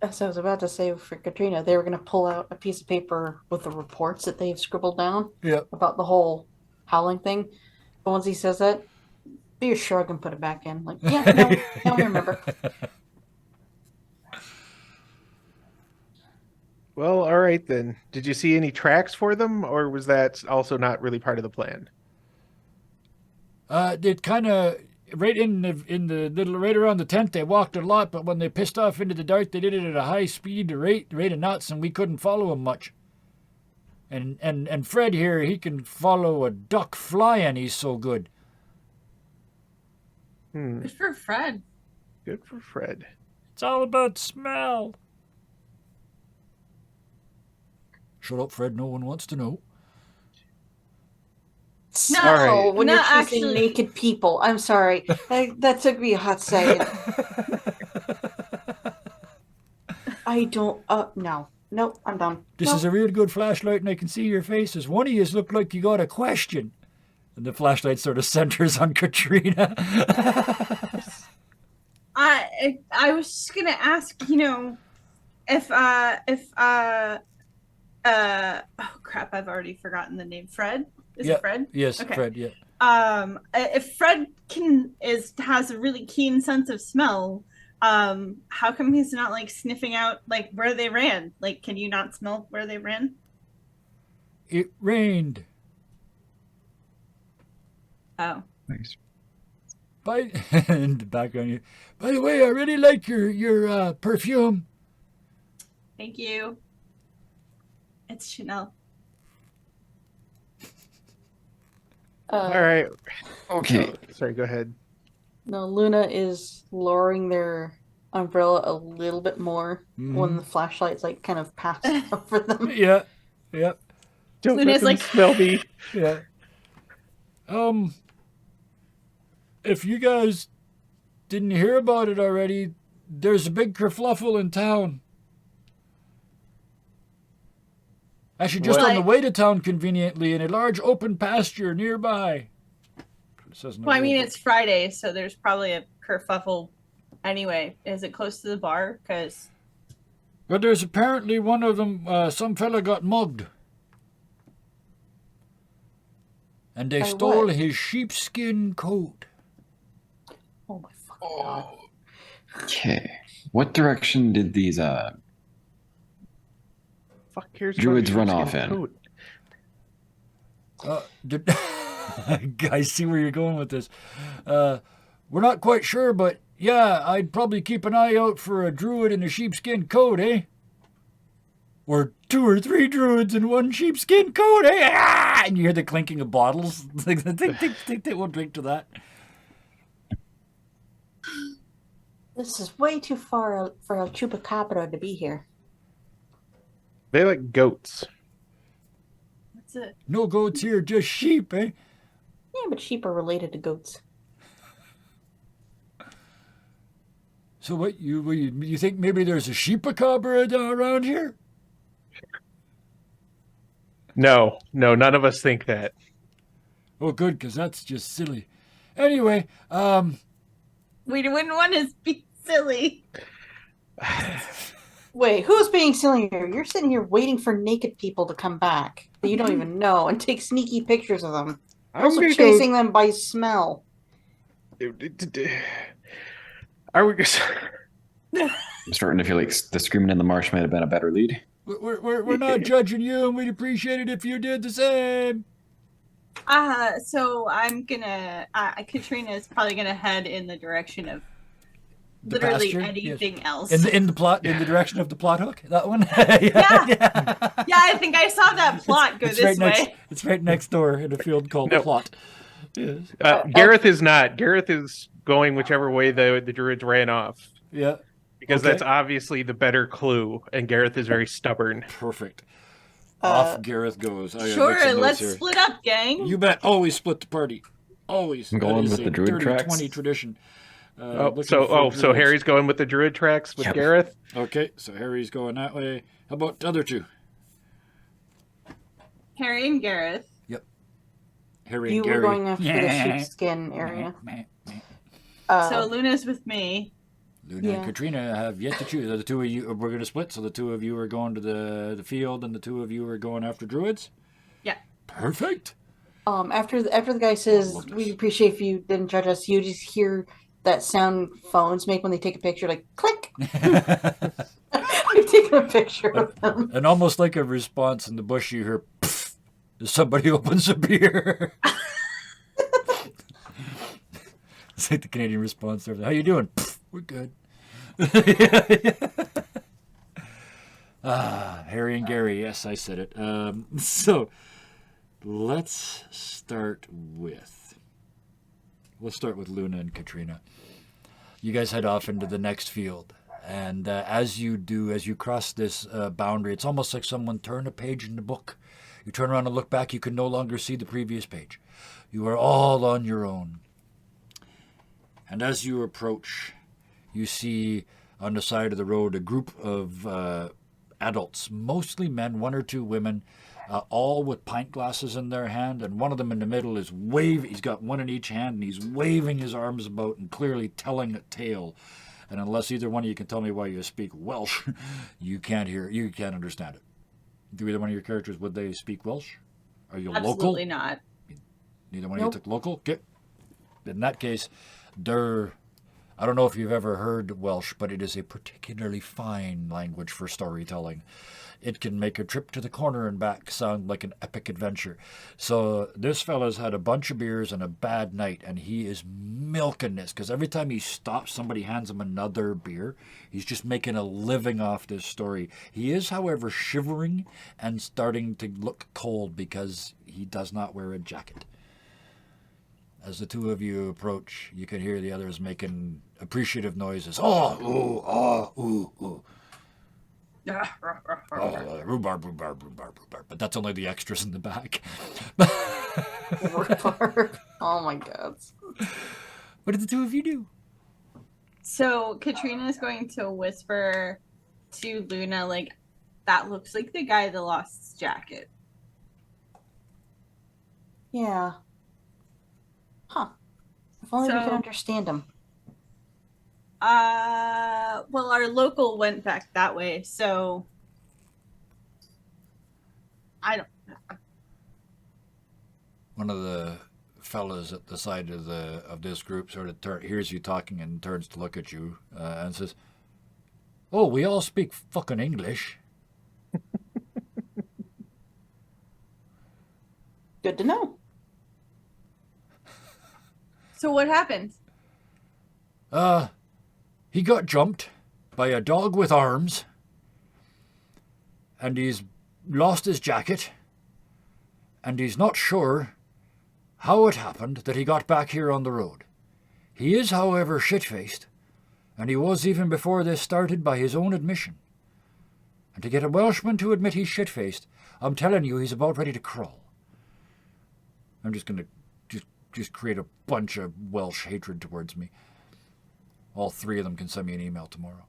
S2: as I was about to say for Katrina, they were going to pull out a piece of paper with the reports that they've scribbled down
S1: Yep.
S2: about the whole howling thing. But once he says that, be a shrug and put it back in. Like, yeah, no, now I remember.
S5: Well, all right then. Did you see any tracks for them, or was that also not really part of the plan?
S1: It kind of right in the little right around the tent. They walked a lot, but when they pissed off into the dark, they did it at a high speed, rate of knots, and we couldn't follow them much. And Fred here, he can follow a duck flying. He's so good.
S3: Good for Fred.
S5: Good for Fred.
S1: It's all about smell. Shut up, Fred. No one wants to know.
S2: No,
S5: All right.
S2: when
S3: No,
S2: you're chasing
S3: actually-
S2: naked people. I'm sorry. That took me a hot second. I don't. No. Nope, I'm done.
S1: This is a real good flashlight, and I can see your faces. One of you look like you got a question. And the flashlight sort of centers on Katrina.
S3: I was just gonna ask, if oh crap, I've already forgotten the name. Fred? Is
S1: Yeah.
S3: it Fred?
S1: Yes,
S3: Okay.
S1: Fred, yeah.
S3: If Fred has a really keen sense of smell, how come he's not like sniffing out like where they ran? Like, can you not smell where they ran?
S1: It rained.
S3: Oh.
S4: Nice.
S1: In the background, by the way, I really like your perfume.
S3: Thank you. It's Chanel.
S5: All right.
S4: Okay.
S5: Oh, sorry, go ahead.
S2: No, Luna is lowering their umbrella a little bit more when the flashlight's like kind of passed over them.
S1: Yeah, yeah,
S5: Don't let
S3: Luna's
S5: them
S3: like-
S5: smell me.
S1: yeah. If you guys didn't hear about it already, there's a big kerfluffle in town. Actually, just on the
S3: What?
S1: way to town, conveniently, in a large open pasture nearby. It says in the
S3: Well, I mean,
S1: rule book.
S3: it's Friday, so there's probably a kerfuffle anyway. Is it close to the bar? Because
S1: But there's apparently one of them, some fella got mugged. And they
S2: By
S1: stole
S2: what?
S1: his sheepskin coat.
S2: Oh my fucking god.
S4: Okay. What direction did these
S5: Fuck, here's
S4: Druids
S5: my
S4: run
S5: sheepskin
S4: off in.
S5: coat.
S1: I see where you're going with this. We're not quite sure, but yeah, I'd probably keep an eye out for a druid in a sheepskin coat, eh? Or 2 or 3 druids in one sheepskin coat, eh? Ah! And you hear the clinking of bottles. think they won't drink to that.
S2: This is way too far out for El Chupacabra to be here.
S5: They like goats.
S3: that's it.
S1: No goats here, just sheep, eh?
S2: Yeah, but sheep are related to goats.
S1: So what, you think maybe there's a sheepacabra around here?
S5: No, none of us think that.
S1: Oh, good, because that's just silly. Anyway,
S3: We wouldn't want to be silly.
S2: Wait, who's being silly here? You're sitting here waiting for naked people to come back that you don't even know and take sneaky pictures of them.
S5: I'm
S2: Also
S5: gonna
S2: chasing them by smell.
S5: Are we just?
S4: I'm starting to feel like the screaming in the marsh might have been a better lead.
S1: we're not judging you, and we'd appreciate it if you did the same.
S3: So I'm gonna. Katrina is probably gonna head in the direction of
S1: The
S3: literally
S1: pasture?
S3: anything else.
S1: In the plot, in the direction of the plot hook, that one.
S3: Yeah. Yeah, I think I saw that plot go
S1: It's
S3: this
S1: right next.
S3: way.
S1: It's right next door in a field called
S5: No.
S1: Plot. Yes.
S5: Gareth is not. Gareth is going whichever way the druids ran off
S1: Yeah.
S5: because
S1: Okay.
S5: that's obviously the better clue, and Gareth is very stubborn.
S1: Perfect.
S2: Uh,
S1: Off Gareth goes. I gotta make some
S3: Sure,
S1: notes
S3: let's
S1: here.
S3: split up, gang.
S1: You bet. Always split the party. Always.
S4: I'm
S1: That
S4: going
S1: is
S4: with
S1: a
S4: the druid
S1: dirty
S4: tracks.
S1: 20 tradition.
S5: So
S1: Looking for druids.
S5: Harry's going with the druid tracks with
S4: Yep.
S5: Gareth.
S1: Okay, so Harry's going that way. How about the other two?
S3: Harry and Gareth.
S1: Harry
S2: you
S1: and Gary.
S2: were going after the sheepskin area.
S3: So Luna's with me.
S1: Luna
S2: Yeah.
S1: and Katrina have yet to choose. Are the two of you, we're going to split, so the two of you are going to the field and the two of you are going after druids?
S3: Yeah.
S1: Perfect.
S2: After the guy says, "We appreciate if you didn't judge us," you just hear that sound phones make when they take a picture, like click. I've taken a picture of them.
S1: And almost like a response in the bush, you hear, "Pff," as somebody opens a beer. It's like the Canadian response there. How you doing? "Pff, we're good." Harry and Gary. Yes, I said it. So let's start with Luna and Katrina. You guys head off into the next field. And as you cross this boundary, it's almost like someone turned a page in the book. You turn around and look back, you can no longer see the previous page. You are all on your own. And as you approach, you see on the side of the road a group of adults, mostly men, 1 or 2 women, all with pint glasses in their hand, and one of them in the middle is waving. He's got one in each hand, and he's waving his arms about and clearly telling a tale. And unless either one of you can tell me why you speak Welsh, you can't understand it. Do either one of your characters, would they speak Welsh? Are you
S3: Absolutely
S1: local?
S3: not.
S1: Neither one
S2: Nope.
S1: of you took local? Okay. In that case, they're I don't know if you've ever heard Welsh, but it is a particularly fine language for storytelling. It can make a trip to the corner and back sound like an epic adventure. So this fella's had a bunch of beers and a bad night, and he is milking this, because every time he stops, somebody hands him another beer. He's just making a living off this story. He is, however, shivering and starting to look cold because he does not wear a jacket. As the two of you approach, you can hear the others making appreciative noises. Oh, ooh, oh, ooh, ooh. Oh, rhubarb, rhubarb, rhubarb, rhubarb. But that's only the extras in the back.
S2: Oh my god.
S1: What did the two of you do?
S3: So Katrina is going to whisper to Luna, like, that looks like the guy that lost his jacket.
S2: Yeah. Huh. If only we
S3: So-
S2: could understand him.
S3: Well, our local went back that way, so I don't.
S1: One of the fellas at the side of this group sort of hears you talking and turns to look at you and says, "Oh, we all speak fucking English."
S2: Good to know.
S3: So what happened?
S1: He got jumped by a dog with arms, and he's lost his jacket, and he's not sure how it happened that he got back here on the road. He is, however, shit-faced, and he was even before this started by his own admission. And to get a Welshman to admit he's shit-faced, I'm telling you, he's about ready to crawl. I'm just going to just create a bunch of Welsh hatred towards me. All three of them can send me an email tomorrow.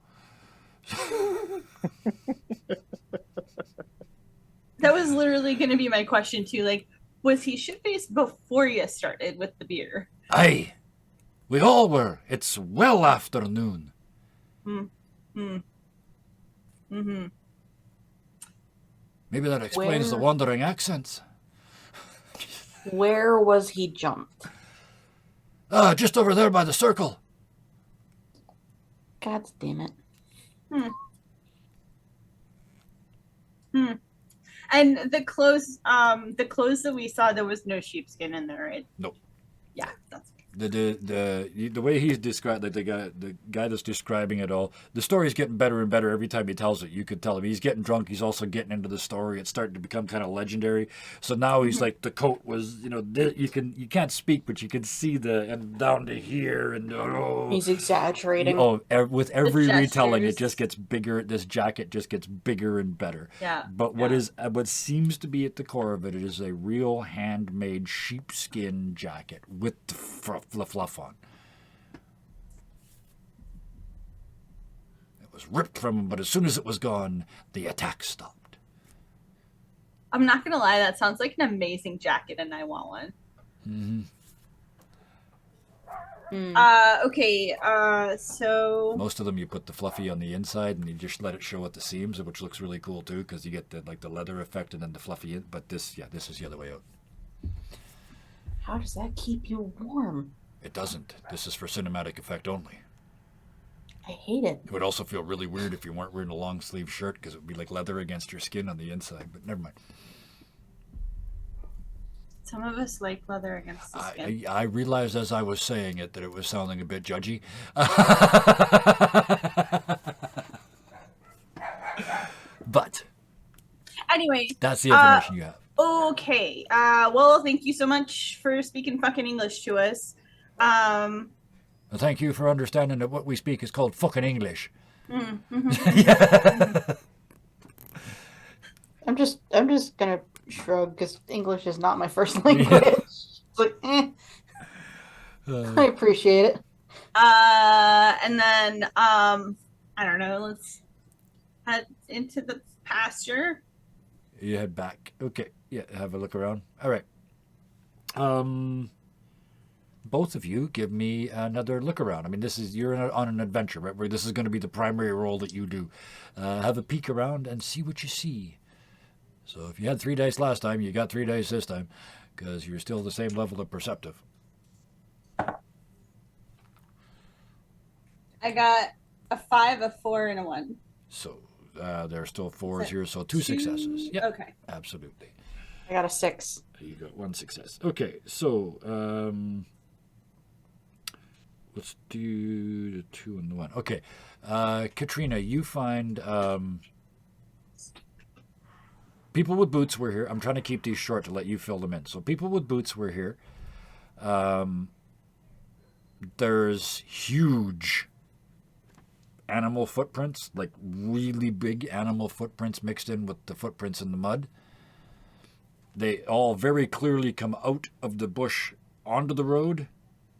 S3: That was literally going to be my question too. Like, was he shit-faced before you started with the beer?
S1: Aye, we all were. It's well after noon.
S3: Mm-hmm.
S1: Maybe that explains the
S2: Where-
S1: wandering accents.
S2: Where was he jumped?
S1: Just over there by the circle.
S2: God damn it.
S3: And the clothes that we saw, there was no sheepskin in there, right?
S1: Nope.
S3: Yeah, that's
S1: The way he's described, like the guy that's describing it all, the story's getting better and better every time he tells it. You could tell him he's getting drunk. He's also getting into the story. It's starting to become kind of legendary. So now he's like, the coat was, you can't speak, but you can see and down to here and
S2: He's exaggerating.
S1: with every retelling, it
S3: gestures.
S1: just gets bigger. This jacket just gets bigger and better.
S3: yeah.
S1: But what seems to be at the core of it is a real handmade sheepskin jacket with the fluff on. It was ripped from him, but as soon as it was gone, the attack stopped.
S3: I'm not gonna lie, that sounds like an amazing jacket, and I want one.
S1: Mm-hmm.
S3: Okay. So
S1: Most of them, you put the fluffy on the inside, and you just let it show at the seams, which looks really cool too, because you get the leather effect and then the fluffy. But this is the other way out.
S2: How does that keep you warm?
S1: It doesn't. This is for cinematic effect only.
S2: I hate it.
S1: It would also feel really weird if you weren't wearing a long sleeve shirt, because it would be like leather against your skin on the inside. But never mind.
S3: some of us like leather against the skin.
S1: I realized as I was saying it that it was sounding a bit judgy. But
S3: Anyway,
S1: that's the information you have.
S3: okay. Well, thank you so much for speaking fucking English to us.
S1: Well, thank you for understanding that what we speak is called fucking English.
S2: I'm just gonna shrug because English is not my first language. It's like, I appreciate it.
S3: And then I don't know, let's head into the pasture.
S1: You head back. Okay. Yeah, have a look around. All right. Both of you give me another look around. I mean, you're on an adventure, right? Where this is going to be the primary role that you do. Have a peek around and see what you see. So if you had 3 dice last time, you got 3 dice this time, because you're still the same level of perceptive.
S3: I got a 5, a 4, and a 1.
S1: So there are still 4s
S3: So
S1: here, so 2 successes. Yeah,
S3: Okay.
S1: absolutely.
S2: I got a 6.
S1: You got 1 success. Okay, so let's do the 2 and the 1. Okay, Katrina, you find people with boots were here. I'm trying to keep these short to let you fill them in. So people with boots were here. There's huge animal footprints, like really big animal footprints mixed in with the footprints in the mud. They all very clearly come out of the bush onto the road.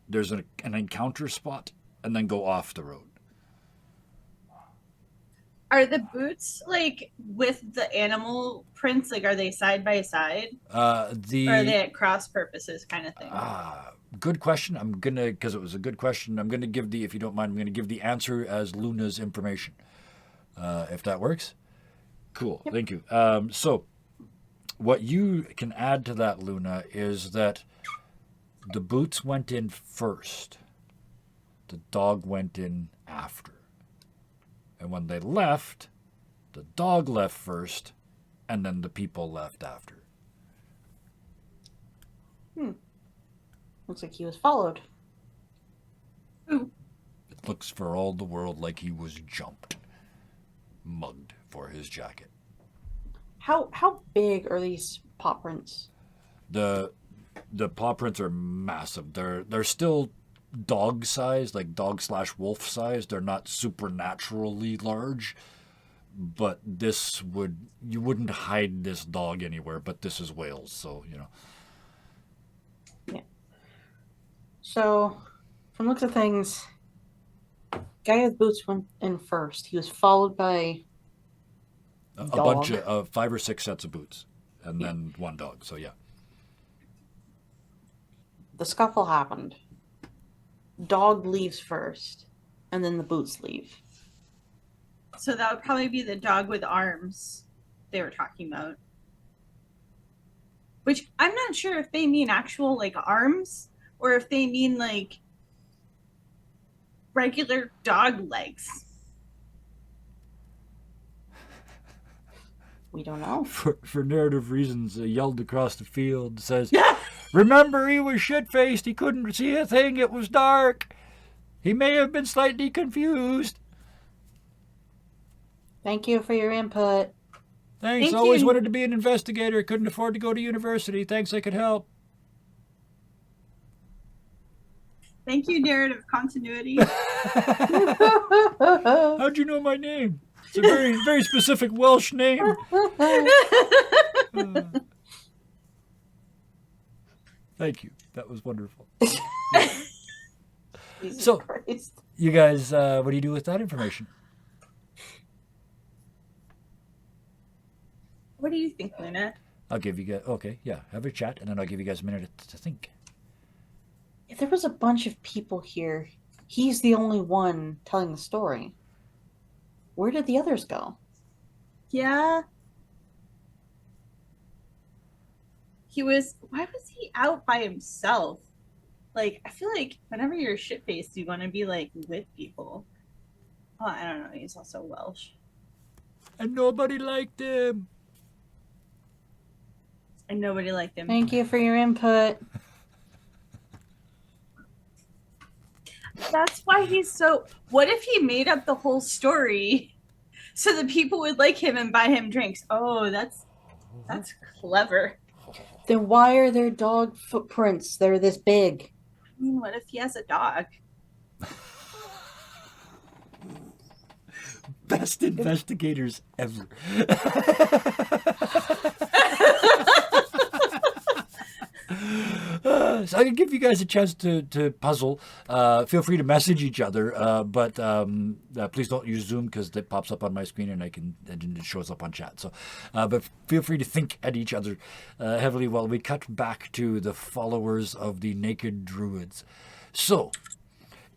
S1: There's an encounter spot and then go off the road.
S3: Are the boots like with the animal prints? Like, are they side by side? Or are they at cross purposes kind of thing?
S1: Good question. I'm gonna, because it was a good question, I'm gonna give the, if you don't mind, I'm gonna give the answer as Luna's information, if that works. Cool. Yep. Thank you. So what you can add to that, Luna, is that the boots went in first. The dog went in after. And when they left, the dog left first, and then the people left after.
S2: Looks like he was followed.
S3: Ooh.
S1: It looks for all the world like he was jumped, mugged for his jacket.
S2: How big are these paw prints?
S1: The paw prints are massive. They're still dog size, like dog/wolf size. They're not supernaturally large, but you wouldn't hide this dog anywhere, but this is Wales, so you know.
S2: Yeah. So from looks of things, guy with boots went in first. He was followed by
S1: a
S2: dog.
S1: bunch of 5 or 6 sets of boots and then one dog, so yeah.
S2: The scuffle happened. Dog leaves first, and then the boots leave.
S3: So that would probably be the dog with arms they were talking about. Which I'm not sure if they mean actual like arms or if they mean like regular dog legs.
S2: We don't know.
S1: For narrative reasons, yelled across the field, says, "Remember, he was shit-faced. He couldn't see a thing. It was dark. He may have been slightly confused."
S2: Thank you for your input.
S1: Thanks.
S3: Thank
S1: Always
S3: you.
S1: wanted to be an investigator. Couldn't afford to go to university. Thanks, I could help.
S3: Thank you, narrative continuity.
S1: How'd you know my name? It's a very, very specific Welsh name. Thank you. That was wonderful.
S2: Jesus
S1: So-
S2: Christ.
S1: You guys, what do you do with that information?
S3: What do you think, Luna?
S1: I'll give you guys, okay, yeah, have a chat, and then I'll give you guys a minute to think.
S2: If there was a bunch of people here, he's the only one telling the story. Where did the others go?
S3: Yeah. Why was he out by himself? Like, I feel like whenever you're shit-faced, you want to be, like, with people. Oh, I don't know. He's also Welsh.
S1: And nobody liked him.
S3: And nobody liked him.
S2: Thank you for your input.
S3: That's why he's so... What if he made up the whole story so that people would like him and buy him drinks? Oh, that's clever.
S2: Then why are there dog footprints? They're this big.
S3: I mean, what if he has a dog?
S1: Best investigators ever. So I can give you guys a chance to puzzle. Feel free to message each other, but please don't use Zoom because it pops up on my screen and it shows up on chat. So, but feel free to think at each other heavily while we cut back to the followers of the Naked Druids. So,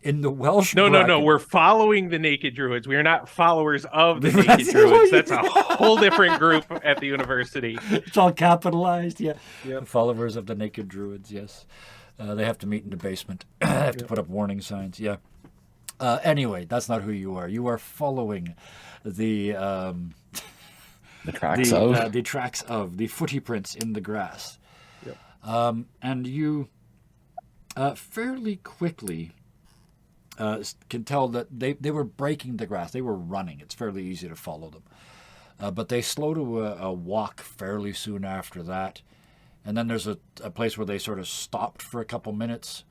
S1: in the Welsh
S5: No.
S1: bracket-
S5: We're following the Naked Druids. We are not followers of the Naked Druids. That's a whole different group at the university.
S1: It's all capitalized, yeah.
S5: Yep.
S1: The followers of the Naked Druids, yes. They have to meet in the basement. They have to put up warning signs, yeah. Anyway, that's not who you are. You are following the
S4: The tracks of.
S1: the tracks of the footy prints in the grass.
S5: Yep.
S1: And you fairly quickly can tell that they were breaking the grass. They were running. It's fairly easy to follow them. But they slow to a walk fairly soon after that. And then there's a place where they sort of stopped for a couple minutes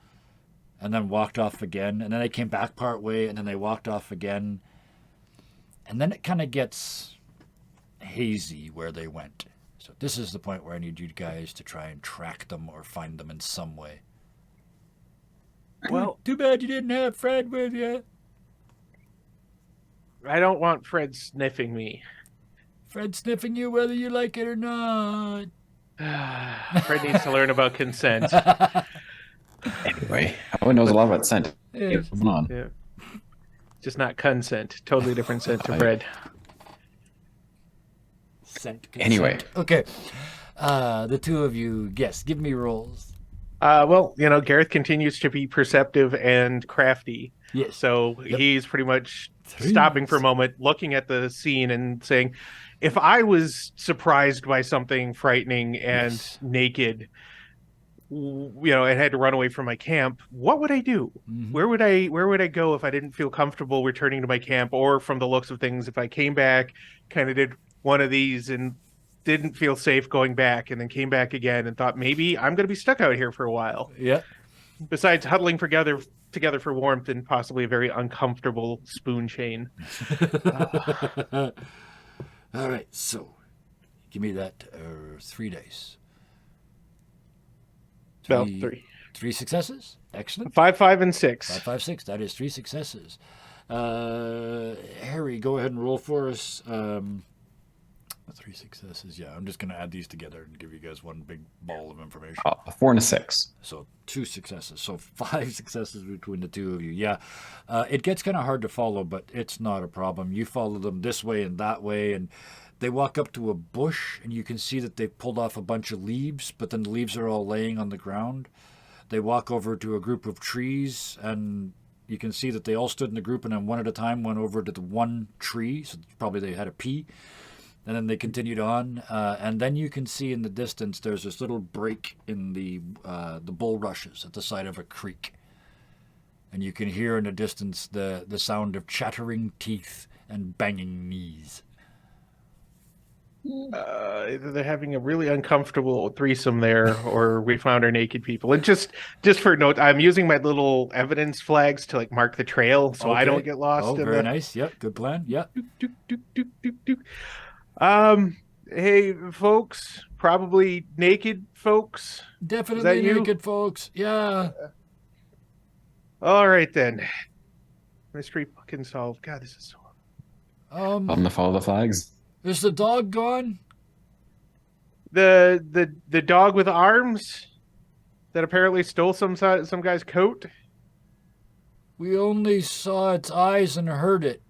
S1: and then walked off again. And then they came back part way and then they walked off again. And then it kind of gets hazy where they went. So this is the point where I need you guys to try and track them or find them in some way.
S5: Well,
S1: Too bad you didn't have Fred with you.
S5: I don't want Fred sniffing me.
S1: Fred sniffing you whether you like it or not.
S5: Fred needs to learn about consent.
S4: Anyway, Owen knows a lot about scent.
S1: Yes.
S4: Moving on.
S5: Yeah. Just not consent. Totally different scent to
S4: Right.
S5: Fred.
S1: Consent.
S4: Anyway.
S1: Okay. The two of you, yes, give me rolls.
S5: Well, Gareth continues to be perceptive and crafty.
S1: Yes.
S5: So
S1: Yep.
S5: he's pretty much
S1: Three.
S5: stopping for a moment, looking at the scene and saying, if I was surprised by something frightening and
S1: Yes.
S5: naked, and had to run away from my camp, what would I do?
S1: Mhm.
S5: Where would I go if I didn't feel comfortable returning to my camp? Or from the looks of things, if I came back, kind of did one of these and didn't feel safe going back and then came back again and thought maybe I'm going to be stuck out here for a while.
S1: Yeah.
S5: Besides huddling together for warmth and possibly a very uncomfortable spoon chain.
S1: All right. So, give me that 3 days.
S5: So 3.
S1: 3 successes. Excellent.
S5: 5, 5, and 6.
S1: 5, 5, 6. That is 3 successes. Harry, go ahead and roll for us. 3 successes. Yeah, I'm just going to add these together and give you guys one big ball of information.
S4: A 4 and a 6.
S1: So 2 successes. So 5 successes between the two of you. Yeah. It gets kind of hard to follow, but it's not a problem. You follow them this way and that way, and they walk up to a bush, and you can see that they've pulled off a bunch of leaves, but then the leaves are all laying on the ground. They walk over to a group of trees, and you can see that they all stood in a group, and then one at a time went over to the one tree, so probably they had a pee. And then they continued on, and then you can see in the distance there's this little break in the bulrushes at the side of a creek. And you can hear in the distance the sound of chattering teeth and banging knees.
S5: Either they're having a really uncomfortable threesome there, or we found our naked people. And just for note, I'm using my little evidence flags to mark the trail, so I
S1: Okay.
S5: don't get lost.
S1: Oh,
S5: in
S1: very
S5: the...
S1: nice. Yep, good plan. Yep.
S5: Hey, folks, probably naked folks.
S1: Definitely
S5: you?
S1: naked, folks. Yeah.
S5: All right then. Mystery fucking solved. God, this is so.
S4: I'm gonna follow the flags.
S1: Is the dog gone?
S5: The dog with arms that apparently stole some guy's coat.
S1: We only saw its eyes and heard it.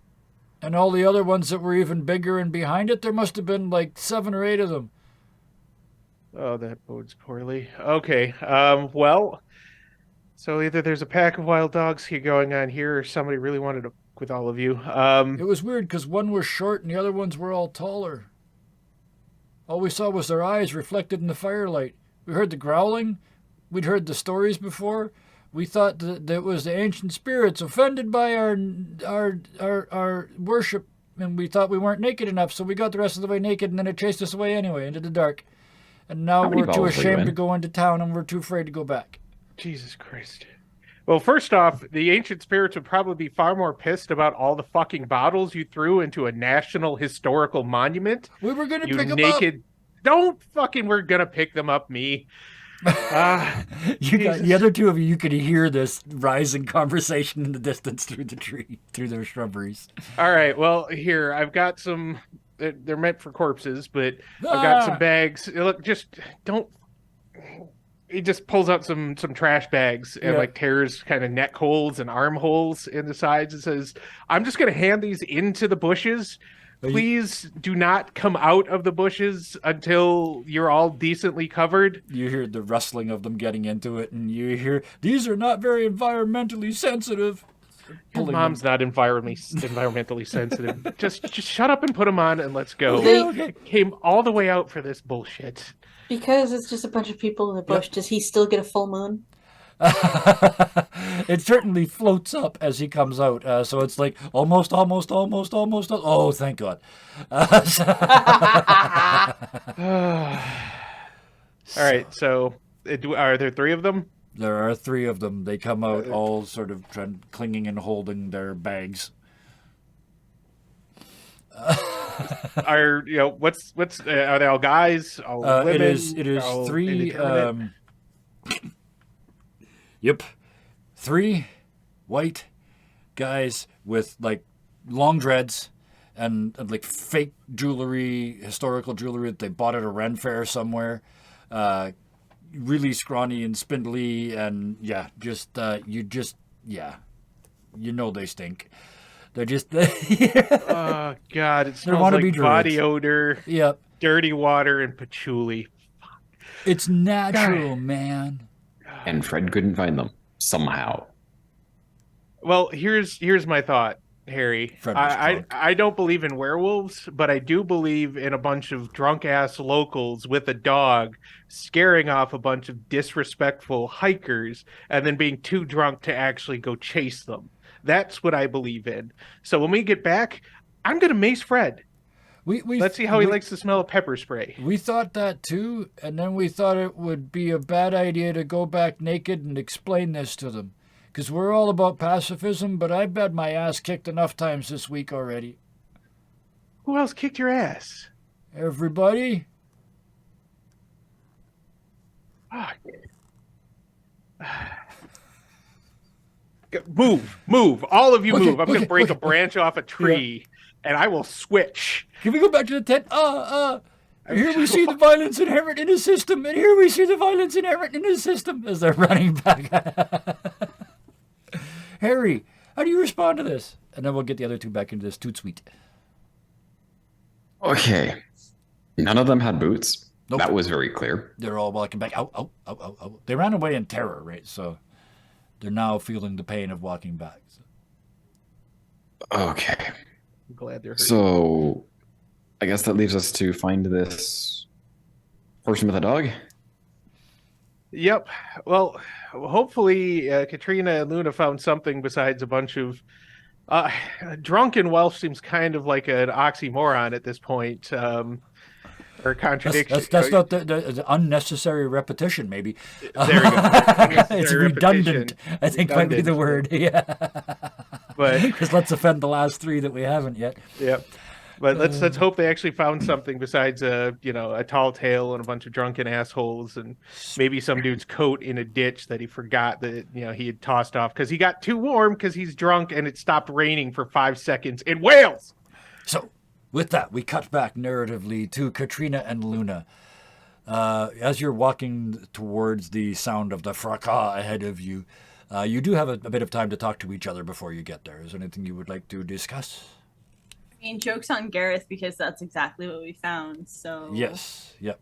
S1: And all the other ones that were even bigger and behind it, there must have been 7 or 8 of them.
S5: Oh, that bodes poorly. Okay. Well, so either there's a pack of wild dogs here going on here, or somebody really wanted to fuck with all of you.
S1: It was weird because one was short and the other ones were all taller. All we saw was their eyes reflected in the firelight. We heard the growling. We'd heard the stories before. We thought that it was the ancient spirits offended by our worship, and we thought we weren't naked enough, so we got the rest of the way naked, and then it chased us away anyway into the dark. And now
S4: How many
S1: we're too
S4: balls were you
S1: ashamed
S4: in?
S1: to go into town, and we're too afraid to go back.
S5: Jesus Christ. Well, first off, the ancient spirits would probably be far more pissed about all the fucking bottles you threw into a national historical monument.
S1: We were going to
S5: You
S1: pick
S5: naked. Don't fucking. We're gonna pick them up, me.
S1: You got,
S5: Jesus.
S1: the other two of you could hear this rising conversation in the distance through the tree, through their shrubberies.
S5: All right. Well, here I've got some. They're meant for corpses, but I've got some bags. Look, just don't. He just pulls out some trash bags and
S1: Yeah.
S5: tears kind of neck holes and arm holes in the sides and says, "I'm just gonna hand these into the bushes. Please do not come out of the bushes until you're all decently covered."
S1: You hear the rustling of them getting into it, and you hear, these are not very environmentally sensitive.
S5: Your
S1: pulling
S5: mom's
S1: them.
S5: not environmentally sensitive. Just shut up and put them on and let's go.
S2: They-
S1: Okay.
S5: Came all the way out for this bullshit.
S2: Because it's just a bunch of people in the bush, does he still get a full moon?
S1: It certainly floats up as he comes out. So it's like almost. Oh, thank God.
S5: All right, so are there 3 of them?
S1: There are 3 of them. They come out all sort of clinging and holding their bags.
S5: Are what's are they all guys? All women?
S1: It is
S5: all
S1: 3.
S5: indeterminate?
S1: Yep, 3 white guys with like long dreads and like fake jewelry, historical jewelry that they bought at a Ren fair somewhere. Really scrawny and spindly, and yeah, you know they stink. They're just
S5: Oh God, it smells
S1: wannabe
S5: like body
S1: druids.
S5: odor,
S1: Yep,
S5: dirty water, and patchouli.
S1: it's natural, man.
S4: And Fred couldn't find them somehow.
S5: Well, here's my thought, Harry.
S1: Fred was drunk.
S5: I don't believe in werewolves, but I do believe in a bunch of drunk ass locals with a dog scaring off a bunch of disrespectful hikers and then being too drunk to actually go chase them. That's what I believe in. So when we get back, I'm gonna mace Fred. Let's see how he likes the smell of pepper spray.
S1: We thought that too, and then we thought it would be a bad idea to go back naked and explain this to them. Because we're all about pacifism, but I've had my ass kicked enough times this week already.
S5: Who else kicked your ass?
S1: Everybody?
S5: Fuck. Move. All of you
S1: Okay,
S5: move. I'm going
S1: okay,
S5: to break
S1: okay,
S5: a branch off a tree, and I will switch.
S1: Can we go back to the tent? Here we see the violence inherent in his system, and here we see the violence inherent in his system as they're running back. Harry, how do you respond to this? And then we'll get the other 2 back into this toot suite.
S4: Okay. None of them had boots.
S1: Nope.
S4: That was very clear.
S1: They're all walking back. Ow. They ran away in terror, right? So they're now feeling the pain of walking back.
S4: Okay.
S5: I'm glad they're hurt.
S4: So I guess that leaves us to find this person with a dog.
S5: Yep. Well, hopefully Katrina and Luna found something besides a bunch of drunken Welsh seems kind of like an oxymoron at this point, or contradiction.
S1: That's not the unnecessary repetition, maybe.
S5: There we go.
S1: It's redundant, I think might be the word. Yeah.
S5: But
S1: Because let's offend the last 3 that we haven't yet.
S5: yep. But let's hope they actually found something besides a tall tale and a bunch of drunken assholes and maybe some dude's coat in a ditch that he forgot that he had tossed off because he got too warm because he's drunk and it stopped raining for 5 seconds in Wales.
S1: So, with that, we cut back narratively to Katrina and Luna. As you're walking towards the sound of the fracas ahead of you, you do have a bit of time to talk to each other before you get there. Is there anything you would like to discuss?
S3: I mean, joke's on Gareth because that's exactly what we found. So
S1: Yes. Yep.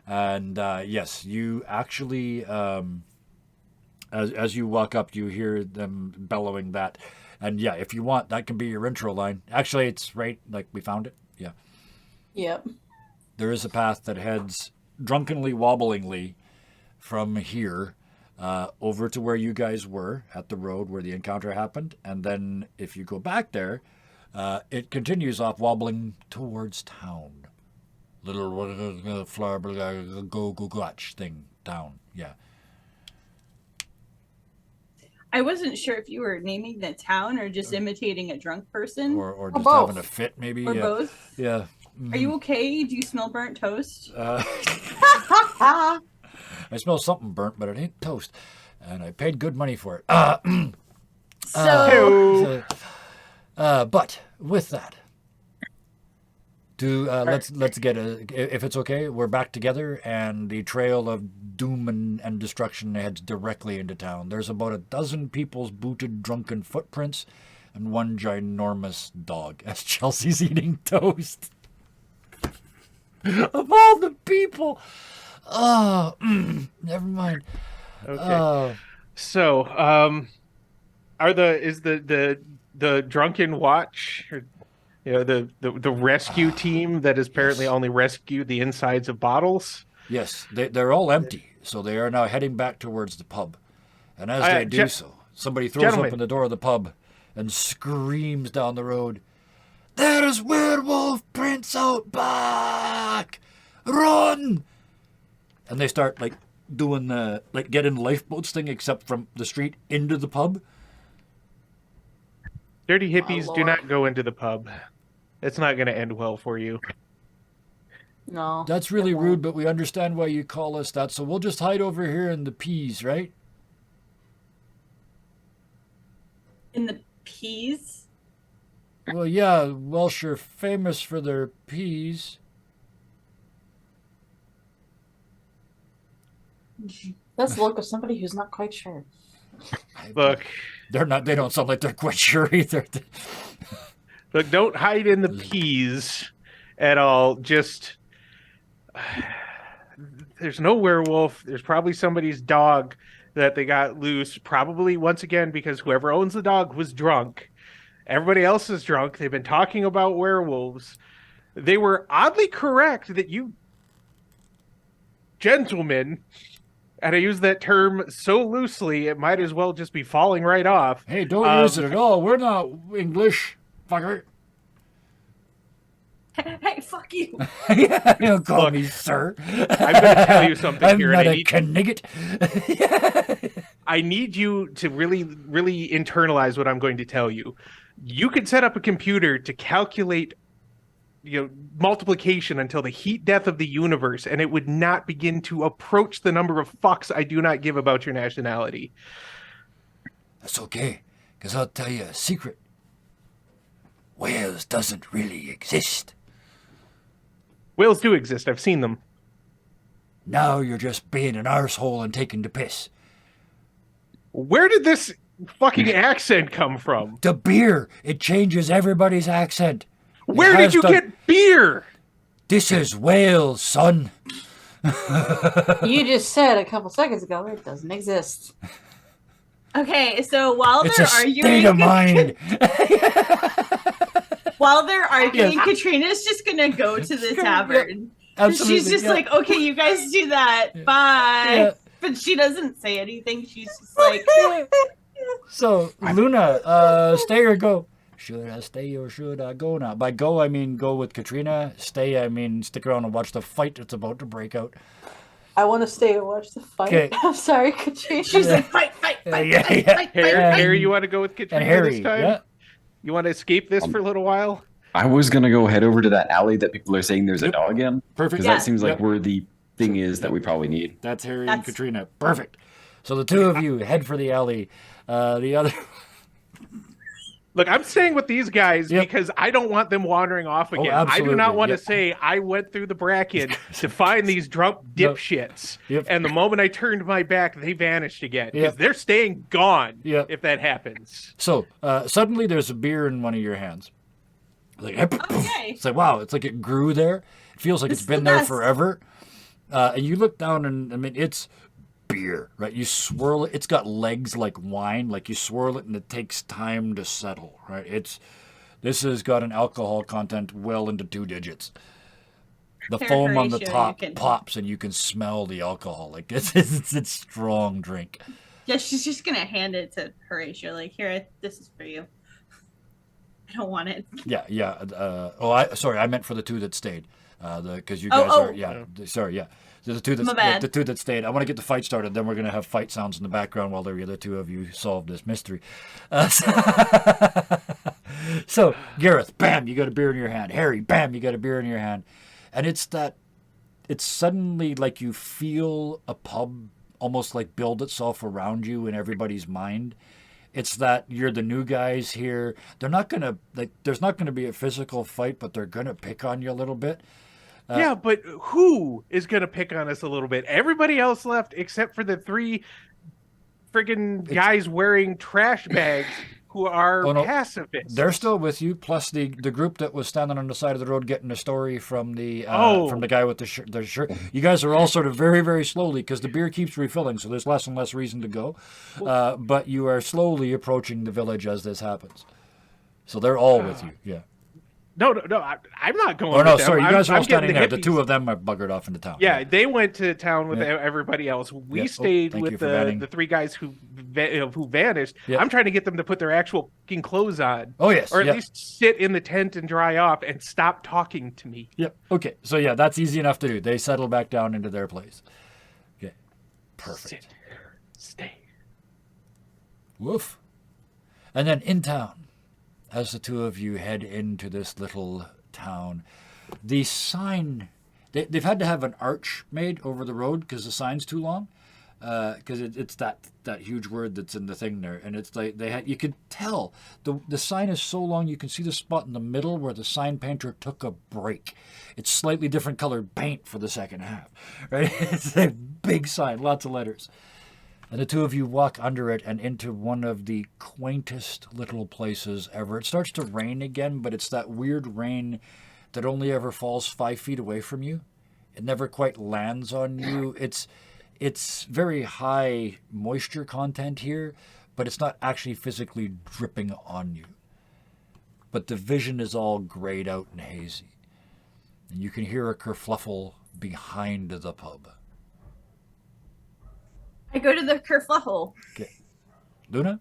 S1: And yes, you actually, as you walk up, you hear them bellowing that. And yeah, if you want, that can be your intro line. Actually, it's right, like we found it. Yeah.
S2: Yep.
S1: There is a path that heads drunkenly, wobblingly from here over to where you guys were at the road where the encounter happened. And then if you go back there, it continues off wobbling towards town. Little flower go gotch thing down. Yeah.
S3: I wasn't sure if you were naming the town or just imitating a drunk person
S1: Or just
S2: both.
S1: having a fit, maybe.
S3: or
S1: Yeah.
S3: both.
S1: Yeah.
S3: Are you okay? Do you smell burnt toast?
S1: I smell something burnt, but it ain't toast. And I paid good money for it.
S3: So
S1: But with that, let's get if it's okay, we're back together, and the trail of doom and destruction heads directly into town. There's about a dozen people's booted, drunken footprints, and one ginormous dog as Chelsea's eating toast. Of all the people, never mind.
S5: Okay. So, is the drunken watch, or, the rescue team that has apparently
S1: Yes.
S5: only rescued the insides of bottles?
S1: Yes, they're all empty, so they are now heading back towards the pub. And as they do so, somebody throws
S5: gentlemen.
S1: open the door of the pub and screams down the road, "There's Werewolf Prince out back! Run!" And they start like doing the getting lifeboats thing, except from the street into the pub.
S5: Dirty hippies do
S2: Lord.
S5: not go into the pub. It's not going to end well for you.
S2: No.
S1: That's really
S2: it won't.
S1: rude, but we understand why you call us that, so we'll just hide over here in the peas, right?
S3: In the peas.
S1: Well, yeah, Welsh are famous for their peas.
S2: That's the look of somebody who's not quite sure.
S5: Look,
S1: They're not. They don't sound like they're quite sure either.
S5: don't hide in the peas at all. Just there's no werewolf. There's probably somebody's dog that they got loose. Probably once again because whoever owns the dog was drunk. Everybody else is drunk. They've been talking about werewolves. They were oddly correct that you gentlemen, and I use that term so loosely, it might as well just be falling right off.
S1: Hey, don't use it at all. We're not English, fucker.
S3: Hey, fuck you.
S1: Yeah, you don't call
S5: Look,
S1: me sir.
S5: I'm going to tell you something
S1: I'm
S5: here,
S1: not
S5: and
S1: a Knigget.
S5: I need you to really, really internalize what I'm going to tell you. You could set up a computer to calculate, multiplication until the heat death of the universe, and it would not begin to approach the number of fucks I do not give about your nationality.
S1: That's okay, because I'll tell you a secret. Wales doesn't really exist.
S5: Whales do exist. I've seen them.
S1: Now you're just being an arsehole and taking the piss.
S5: Where did this fucking accent come from?
S1: The beer, it changes everybody's accent.
S5: Where
S1: It
S5: did
S1: has
S5: you
S1: done-
S5: get beer?
S1: This is Wales, son.
S2: You just said a couple seconds ago it doesn't exist.
S3: Okay, so while
S1: It's
S3: they're
S1: a
S3: arguing,
S1: state of mind.
S3: while they're arguing,
S1: Yes.
S3: Katrina's just gonna go to the tavern.
S1: Absolutely.
S3: She's just
S1: yeah.
S3: like, okay, you guys do that. Bye.
S1: Yeah.
S3: But she doesn't say anything. She's just like,
S1: So, Luna, stay or go? Should I stay or should I go now? By go, I mean go with Katrina. Stay, I mean stick around and watch the fight that's about to break out.
S2: I want to stay and watch the fight.
S1: Okay.
S2: I'm sorry, Katrina.
S3: she's like, fight, fight, fight,
S1: Yeah,
S3: fight,
S1: yeah.
S3: fight,
S5: Harry,
S3: fight, fight.
S5: Harry, you want to go with Katrina
S1: And Harry,
S5: this time?
S1: yeah.
S5: You want to escape this for a little while?
S4: I was gonna go head over to that alley that people are saying there's a
S1: Yep.
S4: dog in,
S1: Perfect.
S4: because
S3: Yeah.
S4: that seems like
S1: Yep.
S4: where the thing is that we probably need.
S1: That's Harry and
S3: That's-
S1: Katrina. Perfect. So the two of you head for the alley. The other...
S5: Look, I'm staying with these guys
S1: Yep.
S5: because I don't want them wandering off again. I do
S1: absolutely,
S5: not want
S1: yep.
S5: to say I went through the bracken to find these drunk
S1: No.
S5: dipshits.
S1: Yep.
S5: And the moment I turned my back, they vanished again. Because
S1: Yep.
S5: they're staying gone
S1: Yep.
S5: if that happens.
S1: So, suddenly there's a beer in one of your hands. Like,
S3: Okay.
S1: it's like, wow, it's like it grew there. It feels like
S3: This
S1: it's
S3: is
S1: been
S3: the
S1: there
S3: best.
S1: forever. And you look down and, I mean, it's beer, right? You swirl it. It's got legs like wine. Like you swirl it and it takes time to settle, right? This has got an alcohol content well into 2 digits. The
S3: Fair
S1: foam on the
S3: ratio,
S1: top
S3: you can-
S1: pops and you can smell the alcohol. Like it's strong drink.
S3: Yeah, she's just gonna hand it to Horatio. Like, here, this is for you. I don't want it.
S1: Yeah. I meant for the 2 that stayed. Because you
S3: Oh,
S1: guys
S3: oh.
S1: are, yeah. Sorry, yeah. So the 2
S3: My bad.
S1: the 2 that stayed. I want to get the fight started. Then we're gonna have fight sounds in the background while the other 2 of you solve this mystery. So Gareth, bam, you got a beer in your hand. Harry, bam, you got a beer in your hand, and it's suddenly like you feel a pub almost like build itself around you in everybody's mind. It's that you're the new guys here. They're not gonna there's not gonna be a physical fight, but they're gonna pick on you a little bit.
S5: Yeah, but who is going to pick on us a little bit? Everybody else left except for the 3 friggin' guys wearing trash bags who are
S1: Oh, no.
S5: pacifists.
S1: They're still with you, plus the group that was standing on the side of the road getting a story from the guy with the shirt. You guys are all sort of very, very slowly, because the beer keeps refilling, so there's less and less reason to go. But you are slowly approaching the village as this happens. So they're all with you, yeah.
S5: No, I'm not going.
S1: Oh, no,
S5: with them.
S1: sorry, you guys are all
S5: I'm getting
S1: standing there. The
S5: hippies.
S1: two of them are buggered off into town.
S5: Yeah, they went to town with everybody else. We
S1: Yeah.
S5: stayed
S1: Thank you
S5: with
S1: for banning.
S5: the three guys who vanished.
S1: Yeah.
S5: I'm trying to get them to put their actual fucking clothes on.
S1: Oh, yes.
S5: Or at
S1: yeah.
S5: least sit in the tent and dry off and stop talking to me.
S1: Yep. Okay. So yeah, that's easy enough to do. They settle back down into their place. Okay. Perfect.
S5: Stay.
S1: Woof. And then in town, as the two of you head into this little town, the sign, they've had to have an arch made over the road because the sign's too long. Because it's that huge word that's in the thing there, and it's like you could tell the sign is so long you can see the spot in the middle where the sign painter took a break. It's slightly different colored paint for the second half, right? It's a big sign, lots of letters, and the two of you walk under it and into one of the quaintest little places ever. It starts to rain again, but it's that weird rain that only ever falls 5 feet away from you. It never quite lands on you. It's very high moisture content here, but it's not actually physically dripping on you. But the vision is all grayed out and hazy. And you can hear a kerfluffle behind the pub.
S3: I go to the kerfluffle.
S1: Okay. Luna?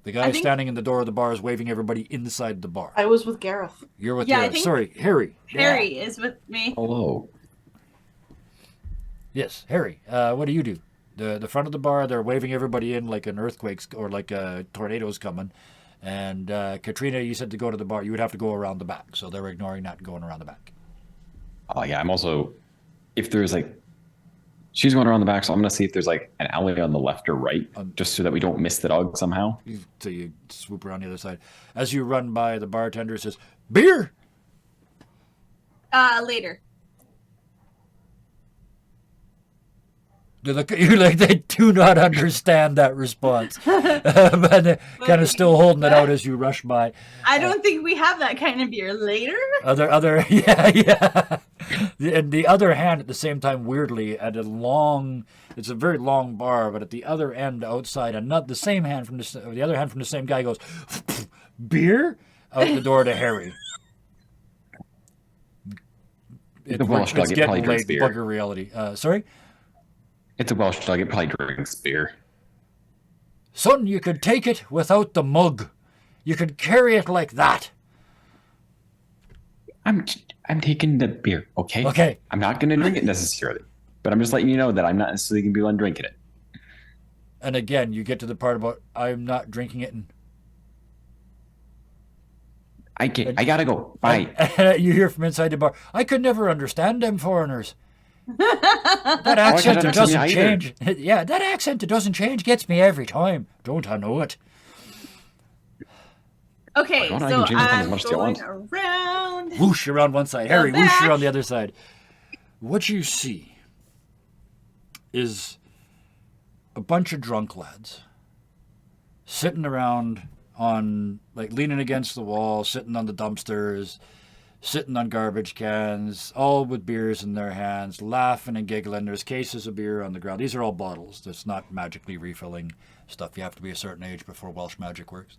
S1: The guy standing in the door of the bar is waving everybody inside the bar.
S2: I was with Gareth.
S1: You're with
S3: Yeah, I
S1: Gareth.
S3: think
S1: Sorry, Harry.
S3: Harry is with me.
S4: Hello.
S1: Yes, Harry. What do you do? The front of the bar, they're waving everybody in like an earthquake's or like a tornado's coming. And Katrina, you said to go to the bar. You would have to go around the back. So they're ignoring that and going around the back.
S4: Oh yeah, I'm also, if there's like, she's going around the back, so I'm gonna see if there's like an alley on the left or right, just so that we don't miss the dog somehow.
S1: So you swoop around the other side. As you run by, the bartender says, "Beer."
S3: Later.
S1: They look at you like they do not understand that response, but they're kind of still holding it out as you rush by.
S3: I don't think we have that kind of beer later.
S1: Yeah. And the other hand, at the same time, weirdly, it's a very long bar, but at the other end, outside, the other hand from the same guy goes, "Beer," out the door to Harry.
S4: The Welsh dog,
S1: It's
S4: it
S1: getting
S4: probably drinks
S1: late.
S4: beer.
S1: Bugger reality. Sorry.
S4: It's a Welsh dog. It probably drinks beer.
S1: Son, you could take it without the mug. You could carry it like that.
S4: I'm taking the beer, okay?
S1: Okay.
S4: I'm not going to drink it necessarily, but I'm just letting you know that I'm not necessarily going to be one drinking it.
S1: And again, you get to the part about I'm not drinking it. And
S4: I gotta go. Bye.
S1: you hear from inside the bar, I could never understand them foreigners. That accent that doesn't change. Yeah, that accent that doesn't change gets me every time. Don't I know it?
S3: Okay,
S4: Well,
S3: so
S4: you can change it as
S3: I'm
S4: much as you
S3: going
S4: want.
S3: around.
S1: Whoosh around one side. Harry, whoosh
S3: back.
S1: around the other side. What you see is a bunch of drunk lads sitting around on, like, leaning against the wall, sitting on the dumpsters, sitting on garbage cans, all with beers in their hands, laughing and giggling. There's cases of beer on the ground. These are all bottles. That's not magically refilling stuff. You have to be a certain age before Welsh magic works.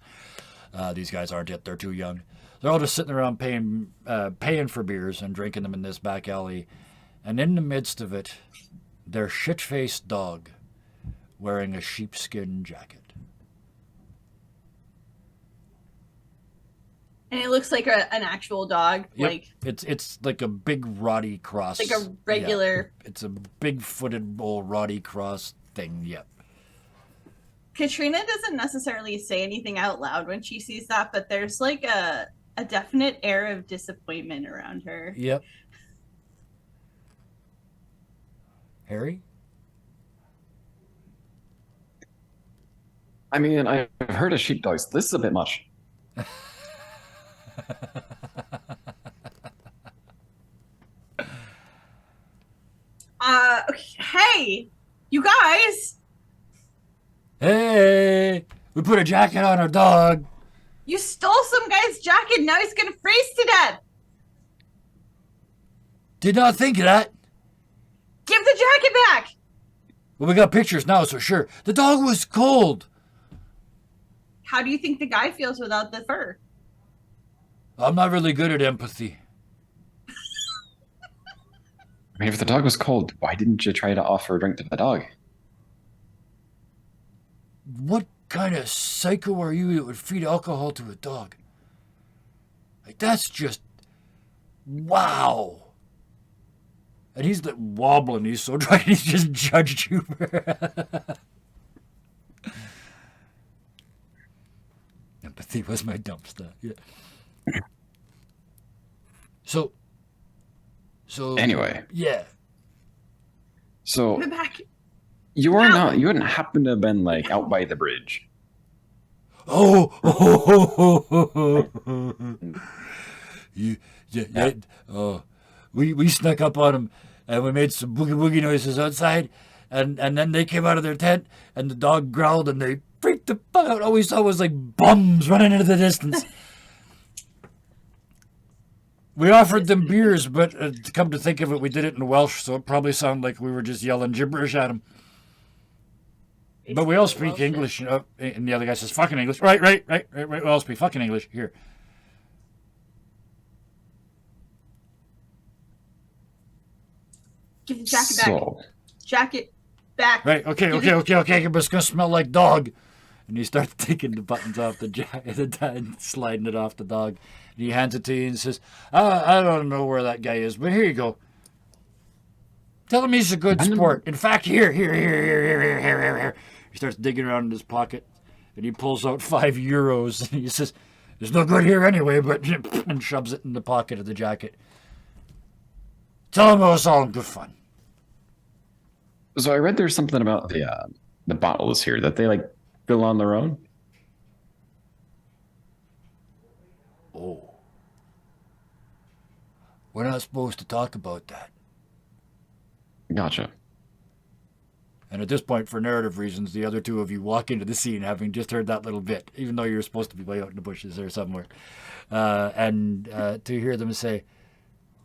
S1: These guys aren't yet. They're too young. They're all just sitting around paying for beers and drinking them in this back alley. And in the midst of it, their shit-faced dog wearing a sheepskin jacket.
S3: And it looks like an actual dog.
S1: Yep.
S3: Like
S1: It's like a big Roddy cross.
S3: like a regular.
S1: Yeah. It's a big-footed old Roddy cross thing. Yep.
S3: Katrina doesn't necessarily say anything out loud when she sees that, but there's like a definite air of disappointment around her.
S1: Yep. Harry?
S4: I mean, I've heard of sheepdogs. This is a bit much.
S3: Okay, hey, you guys.
S1: Hey! We put a jacket on our dog.
S3: You stole some guy's jacket. Now he's gonna freeze to death.
S1: Did not think of that.
S3: Give the jacket back.
S1: Well, we got pictures now, so sure. The dog was cold.
S3: How do you think the guy feels without the fur?
S1: I'm not really good at empathy.
S4: I mean, if the dog was cold, why didn't you try to offer a drink to the dog?
S1: What kind of psycho are you that would feed alcohol to a dog? Like, that's just... Wow. And he's like wobbling. He's so dry. He's just judged you. Empathy was my dump stuff. Yeah. So.
S4: Anyway.
S1: Yeah.
S4: So
S3: Give it back.
S4: you are not. You wouldn't happen to have been like out by the bridge.
S1: Oh. Yeah. Oh. We snuck up on him and we made some boogie woogie noises outside, and then they came out of their tent and the dog growled and they freaked the fuck out. All we saw was like bums running into the distance. We offered them beers, but to come to think of it, we did it in Welsh, so it probably sounded like we were just yelling gibberish at them. But we all speak English, and the other guy says fucking English. Right. We all speak fucking English here.
S3: Give the jacket back.
S4: So
S3: Jacket back.
S1: Right, okay, but it's gonna smell like dog. And he starts taking the buttons off the jacket and sliding it off the dog. And he hands it to you and says, I don't know where that guy is, but here you go. Tell him he's a good sport. In fact, here. He starts digging around in his pocket and he pulls out €5 and he says, there's no good here anyway, but and shoves it in the pocket of the jacket. Tell him it was all in good fun.
S4: I read there's something about the bottles here that they like fill on their own.
S1: Oh. We're not supposed to talk about that.
S4: Gotcha.
S1: And at this point, for narrative reasons, the other two of you walk into the scene having just heard that little bit, even though you're supposed to be way out in the bushes or somewhere. And to hear them say,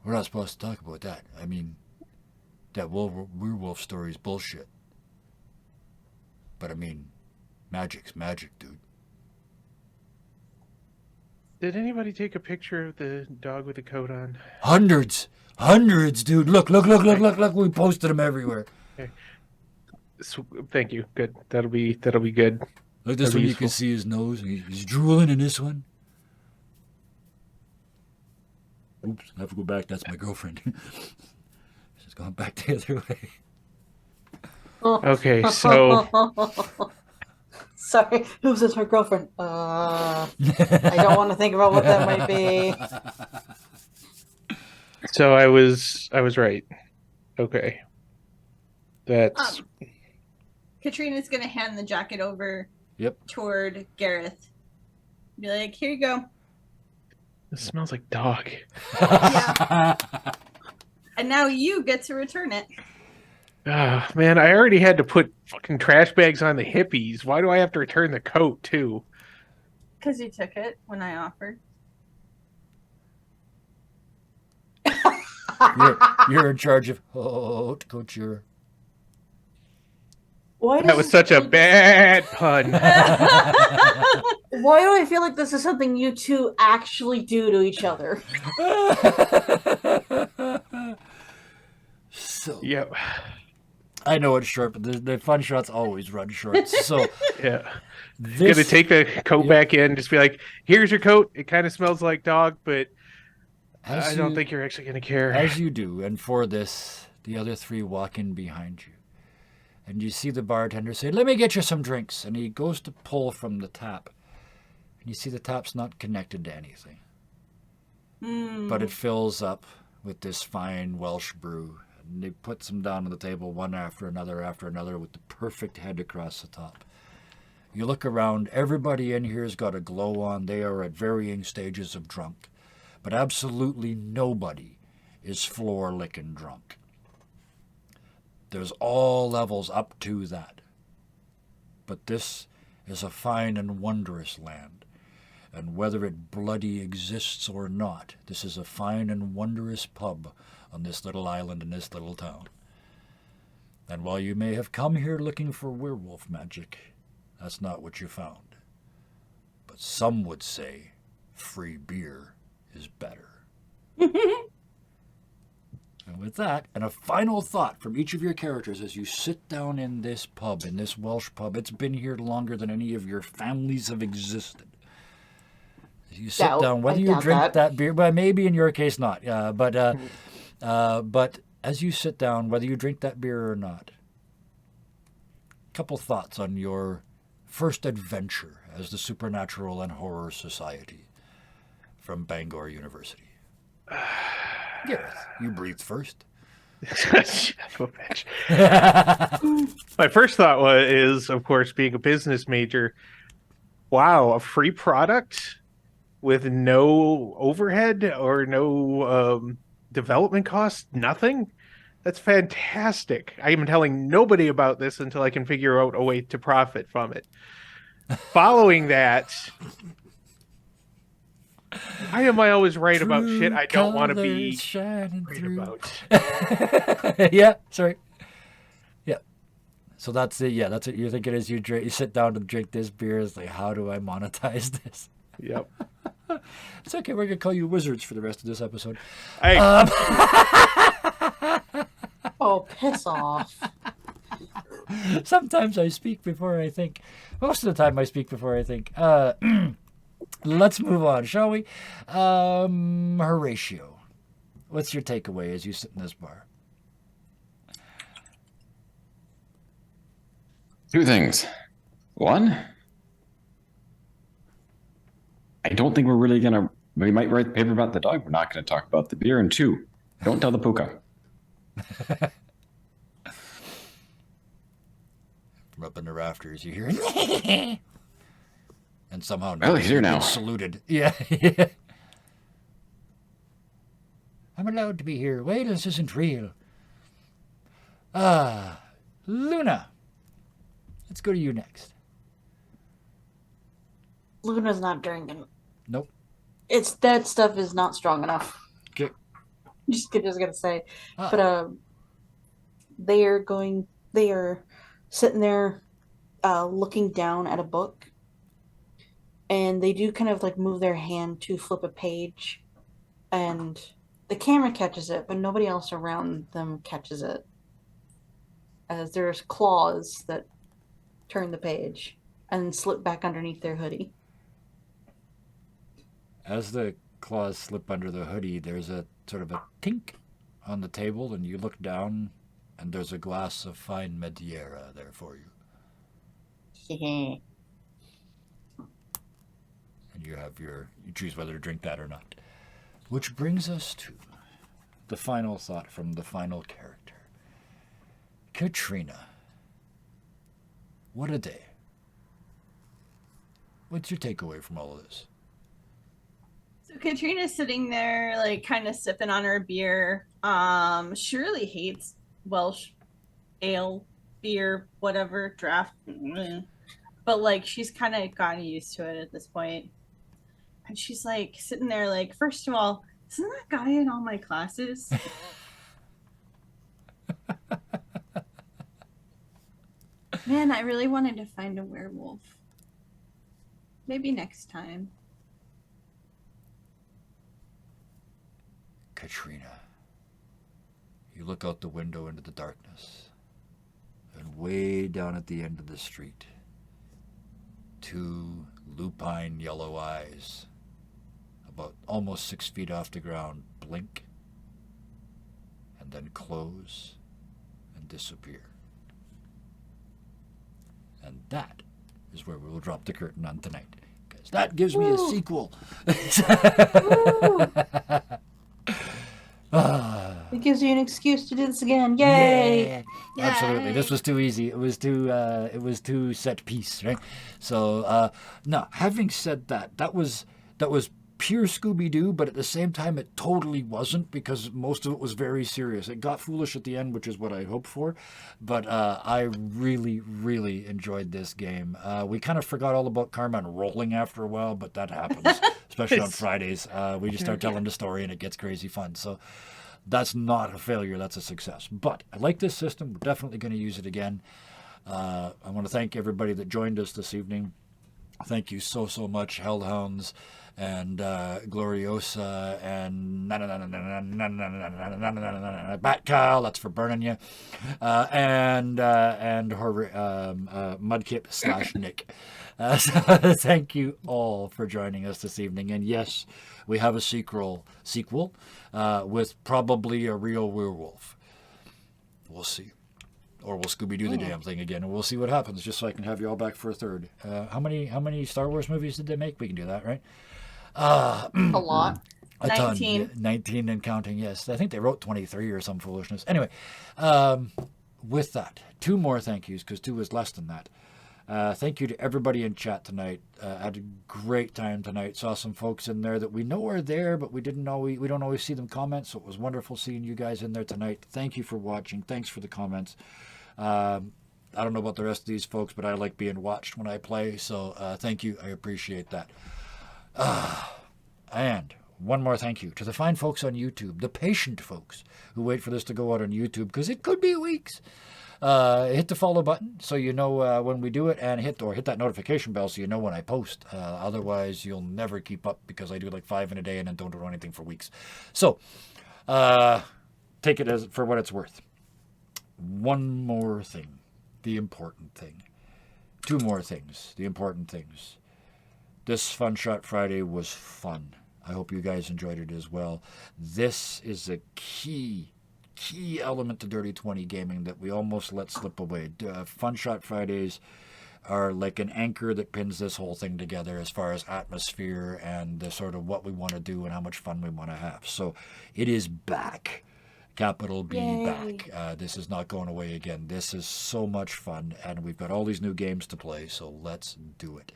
S1: we're not supposed to talk about that. I mean, that werewolf story is bullshit. But I mean, magic's magic, dude.
S5: Did anybody take a picture of the dog with the coat on?
S1: Hundreds, dude. Look. We posted them everywhere.
S5: Okay. Thank you. Good. That'll be good.
S1: Look, this one you can see his nose. He's drooling in this one. Oops, I have to go back. That's my girlfriend. She's going back the other way.
S5: Okay, so
S2: Sorry, who's this? My girlfriend. I don't want to think about what that might be.
S5: so I was right. Okay. That's
S3: Katrina's gonna hand the jacket over.
S1: Yep.
S3: Toward Gareth. Be like, here you go.
S5: It smells like dog.
S3: Yeah. And now you get to return it.
S5: Ah, man, I already had to put fucking trash bags on the hippies. Why do I have to return the coat too?
S3: Because you took it when I offered.
S1: You're in charge of haute couture.
S2: Why
S5: That was such a bad pun.
S2: Why do I feel like this is something you two actually do to each other?
S1: So
S5: Yep.
S1: I know it's short, but the fun shots always run short. So
S5: Yeah.
S1: this,
S5: Gonna take the coat back in, just be like, here's your coat. It kind of smells like dog, but I don't think you're actually gonna care.
S1: As you do, and for this, the other three walk in behind you. And you see the bartender say, let me get you some drinks. And he goes to pull from the tap. And you see the tap's not connected to anything. But it fills up with this fine Welsh brew. And he puts them down on the table one after another with the perfect head across the top. You look around, everybody in here has got a glow on. They are at varying stages of drunk. But absolutely nobody is floor-licking drunk. There's all levels up to that. But this, is a fine and wondrous land. And whether it bloody exists or not, this is a fine and wondrous pub on this little island in this little town. And while you may have come here looking for werewolf magic, that's not what you found. But some would say free beer is better. And with that, and a final thought from each of your characters as you sit down in this pub, in this Welsh pub. It's been here longer than any of your families have existed. As you sit down, whether you drink that beer, well, maybe in your case not, but as you sit down, whether you drink that beer or not, a couple thoughts on your first adventure as the Supernatural and Horror Society from Bangor University. Gareth, you breathe first.
S5: My first thought is, of course, being a business major, wow, a free product with no overhead or no development costs, nothing? That's fantastic. I am telling nobody about this until I can figure out a way to profit from it. Following that, why am I always right about shit I don't want to be right about?
S1: Yeah, sorry. Yeah. So that's it. Yeah, that's what you're thinking as you sit down to drink this beer. Is like, how do I monetize this?
S5: Yep.
S1: It's okay. We're gonna call you wizards for the rest of this episode.
S5: Hey.
S2: Oh, piss off.
S1: Sometimes I speak before I think. Most of the time I speak before I think. Let's move on, shall we? Horatio, what's your takeaway as you sit in this bar?
S4: Two things. One, I don't think we're really gonna. We might write the paper about the dog. We're not gonna talk about the beer. And two, don't tell the puka.
S1: From up in the rafters, you hear and somehow
S4: Well, he's here now.
S1: Saluted. Yeah. I'm allowed to be here. Wait, this isn't real. Luna. Let's go to you next.
S2: Luna's not drinking.
S1: Nope.
S2: It's that stuff is not strong enough.
S1: Okay.
S2: Just gonna say, but they are sitting there, looking down at a book, and they do kind of like move their hand to flip a page, and the camera catches it, but nobody else around them catches it, as there's claws that turn the page and slip back underneath their hoodie.
S1: As the claws slip under the hoodie, there's a sort of a tink on the table, and you look down, and there's a glass of fine Madeira there for you. And you choose whether to drink that or not. Which brings us to the final thought from the final character. Katrina. What a day. What's your takeaway from all of this?
S3: So Katrina's sitting there, like, kind of sipping on her beer. She really hates Welsh ale, beer, whatever, draft. But, like, she's kind of gotten used to it at this point. And she's, like, sitting there, like, first of all, isn't that guy in all my classes? Man, I really wanted to find a werewolf. Maybe next time.
S1: Katrina. You look out the window into the darkness, and way down at the end of the street, two lupine yellow eyes, about almost 6 feet off the ground, blink, and then close and disappear. And that is where we will drop the curtain on tonight, because that gives me a sequel.
S2: It gives you an excuse to do this again. Yay!
S1: Yeah, absolutely. This was too easy. It was too set piece, right? So, now, having said that, that was pure Scooby-Doo, but at the same time it totally wasn't, because most of it was very serious. It got foolish at the end, which is what I hoped for, but I really, really enjoyed this game. We kind of forgot all about Carmen rolling after a while, but that happens, especially on Fridays. We just start telling the story and it gets crazy fun. So that's not a failure, that's a success. But I like this system. We're definitely going to use it again. I want to thank everybody that joined us this evening. Thank you so much, Hellhounds and Gloriosa and Bat Kyle, that's for burning you, and Mudkip / Nick. So thank you all for joining us this evening. And yes, we have a sequel with probably a real werewolf. We'll see. Or we'll Scooby-Doo the damn thing again, and we'll see what happens, just so I can have you all back for a third. How many Star Wars movies did they make? We can do that, right?
S2: A lot.
S1: A
S3: 19.
S1: ton. 19 and counting, yes. I think they wrote 23 or some foolishness. Anyway, with that, 2 more thank yous, because 2 is less than that. Thank you to everybody in chat tonight. Had a great time tonight. Saw some folks in there that we know are there, but we don't always see them comment, so it was wonderful seeing you guys in there tonight. Thank you for watching. Thanks for the comments. I don't know about the rest of these folks, but I like being watched when I play, so thank you. I appreciate that. And one more thank you to the fine folks on YouTube, the patient folks who wait for this to go out on YouTube, because it could be weeks. Hit the follow button so you know when we do it, and hit that notification bell so you know when I post. Otherwise, you'll never keep up, because I do like 5 in a day and then don't do anything for weeks. So take it as for what it's worth. One more thing, the important thing. 2 more things, the important things. This FunShot Friday was fun. I hope you guys enjoyed it as well. This is a key element to Dirty 20 gaming that we almost let slip away. FunShot Fridays are like an anchor that pins this whole thing together as far as atmosphere and the sort of what we want to do and how much fun we want to have. So it is back. Capital B.
S2: Yay.
S1: Back. This is not going away again. This is so much fun, and we've got all these new games to play, so let's do it.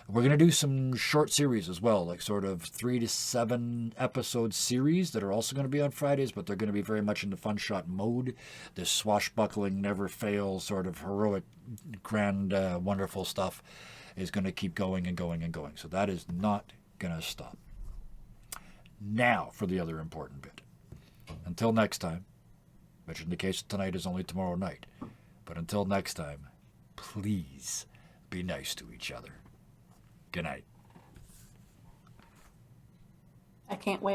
S1: We're going to do some short series as well, like sort of 3 to 7 episode series that are also going to be on Fridays, but they're going to be very much in the FunShot mode. This swashbuckling, never fail, sort of heroic, grand, wonderful stuff is going to keep going and going and going. So that is not going to stop. Now for the other important bit. Until next time, which in the case of tonight is only tomorrow night, but until next time, please be nice to each other. Good night.
S2: I can't wait.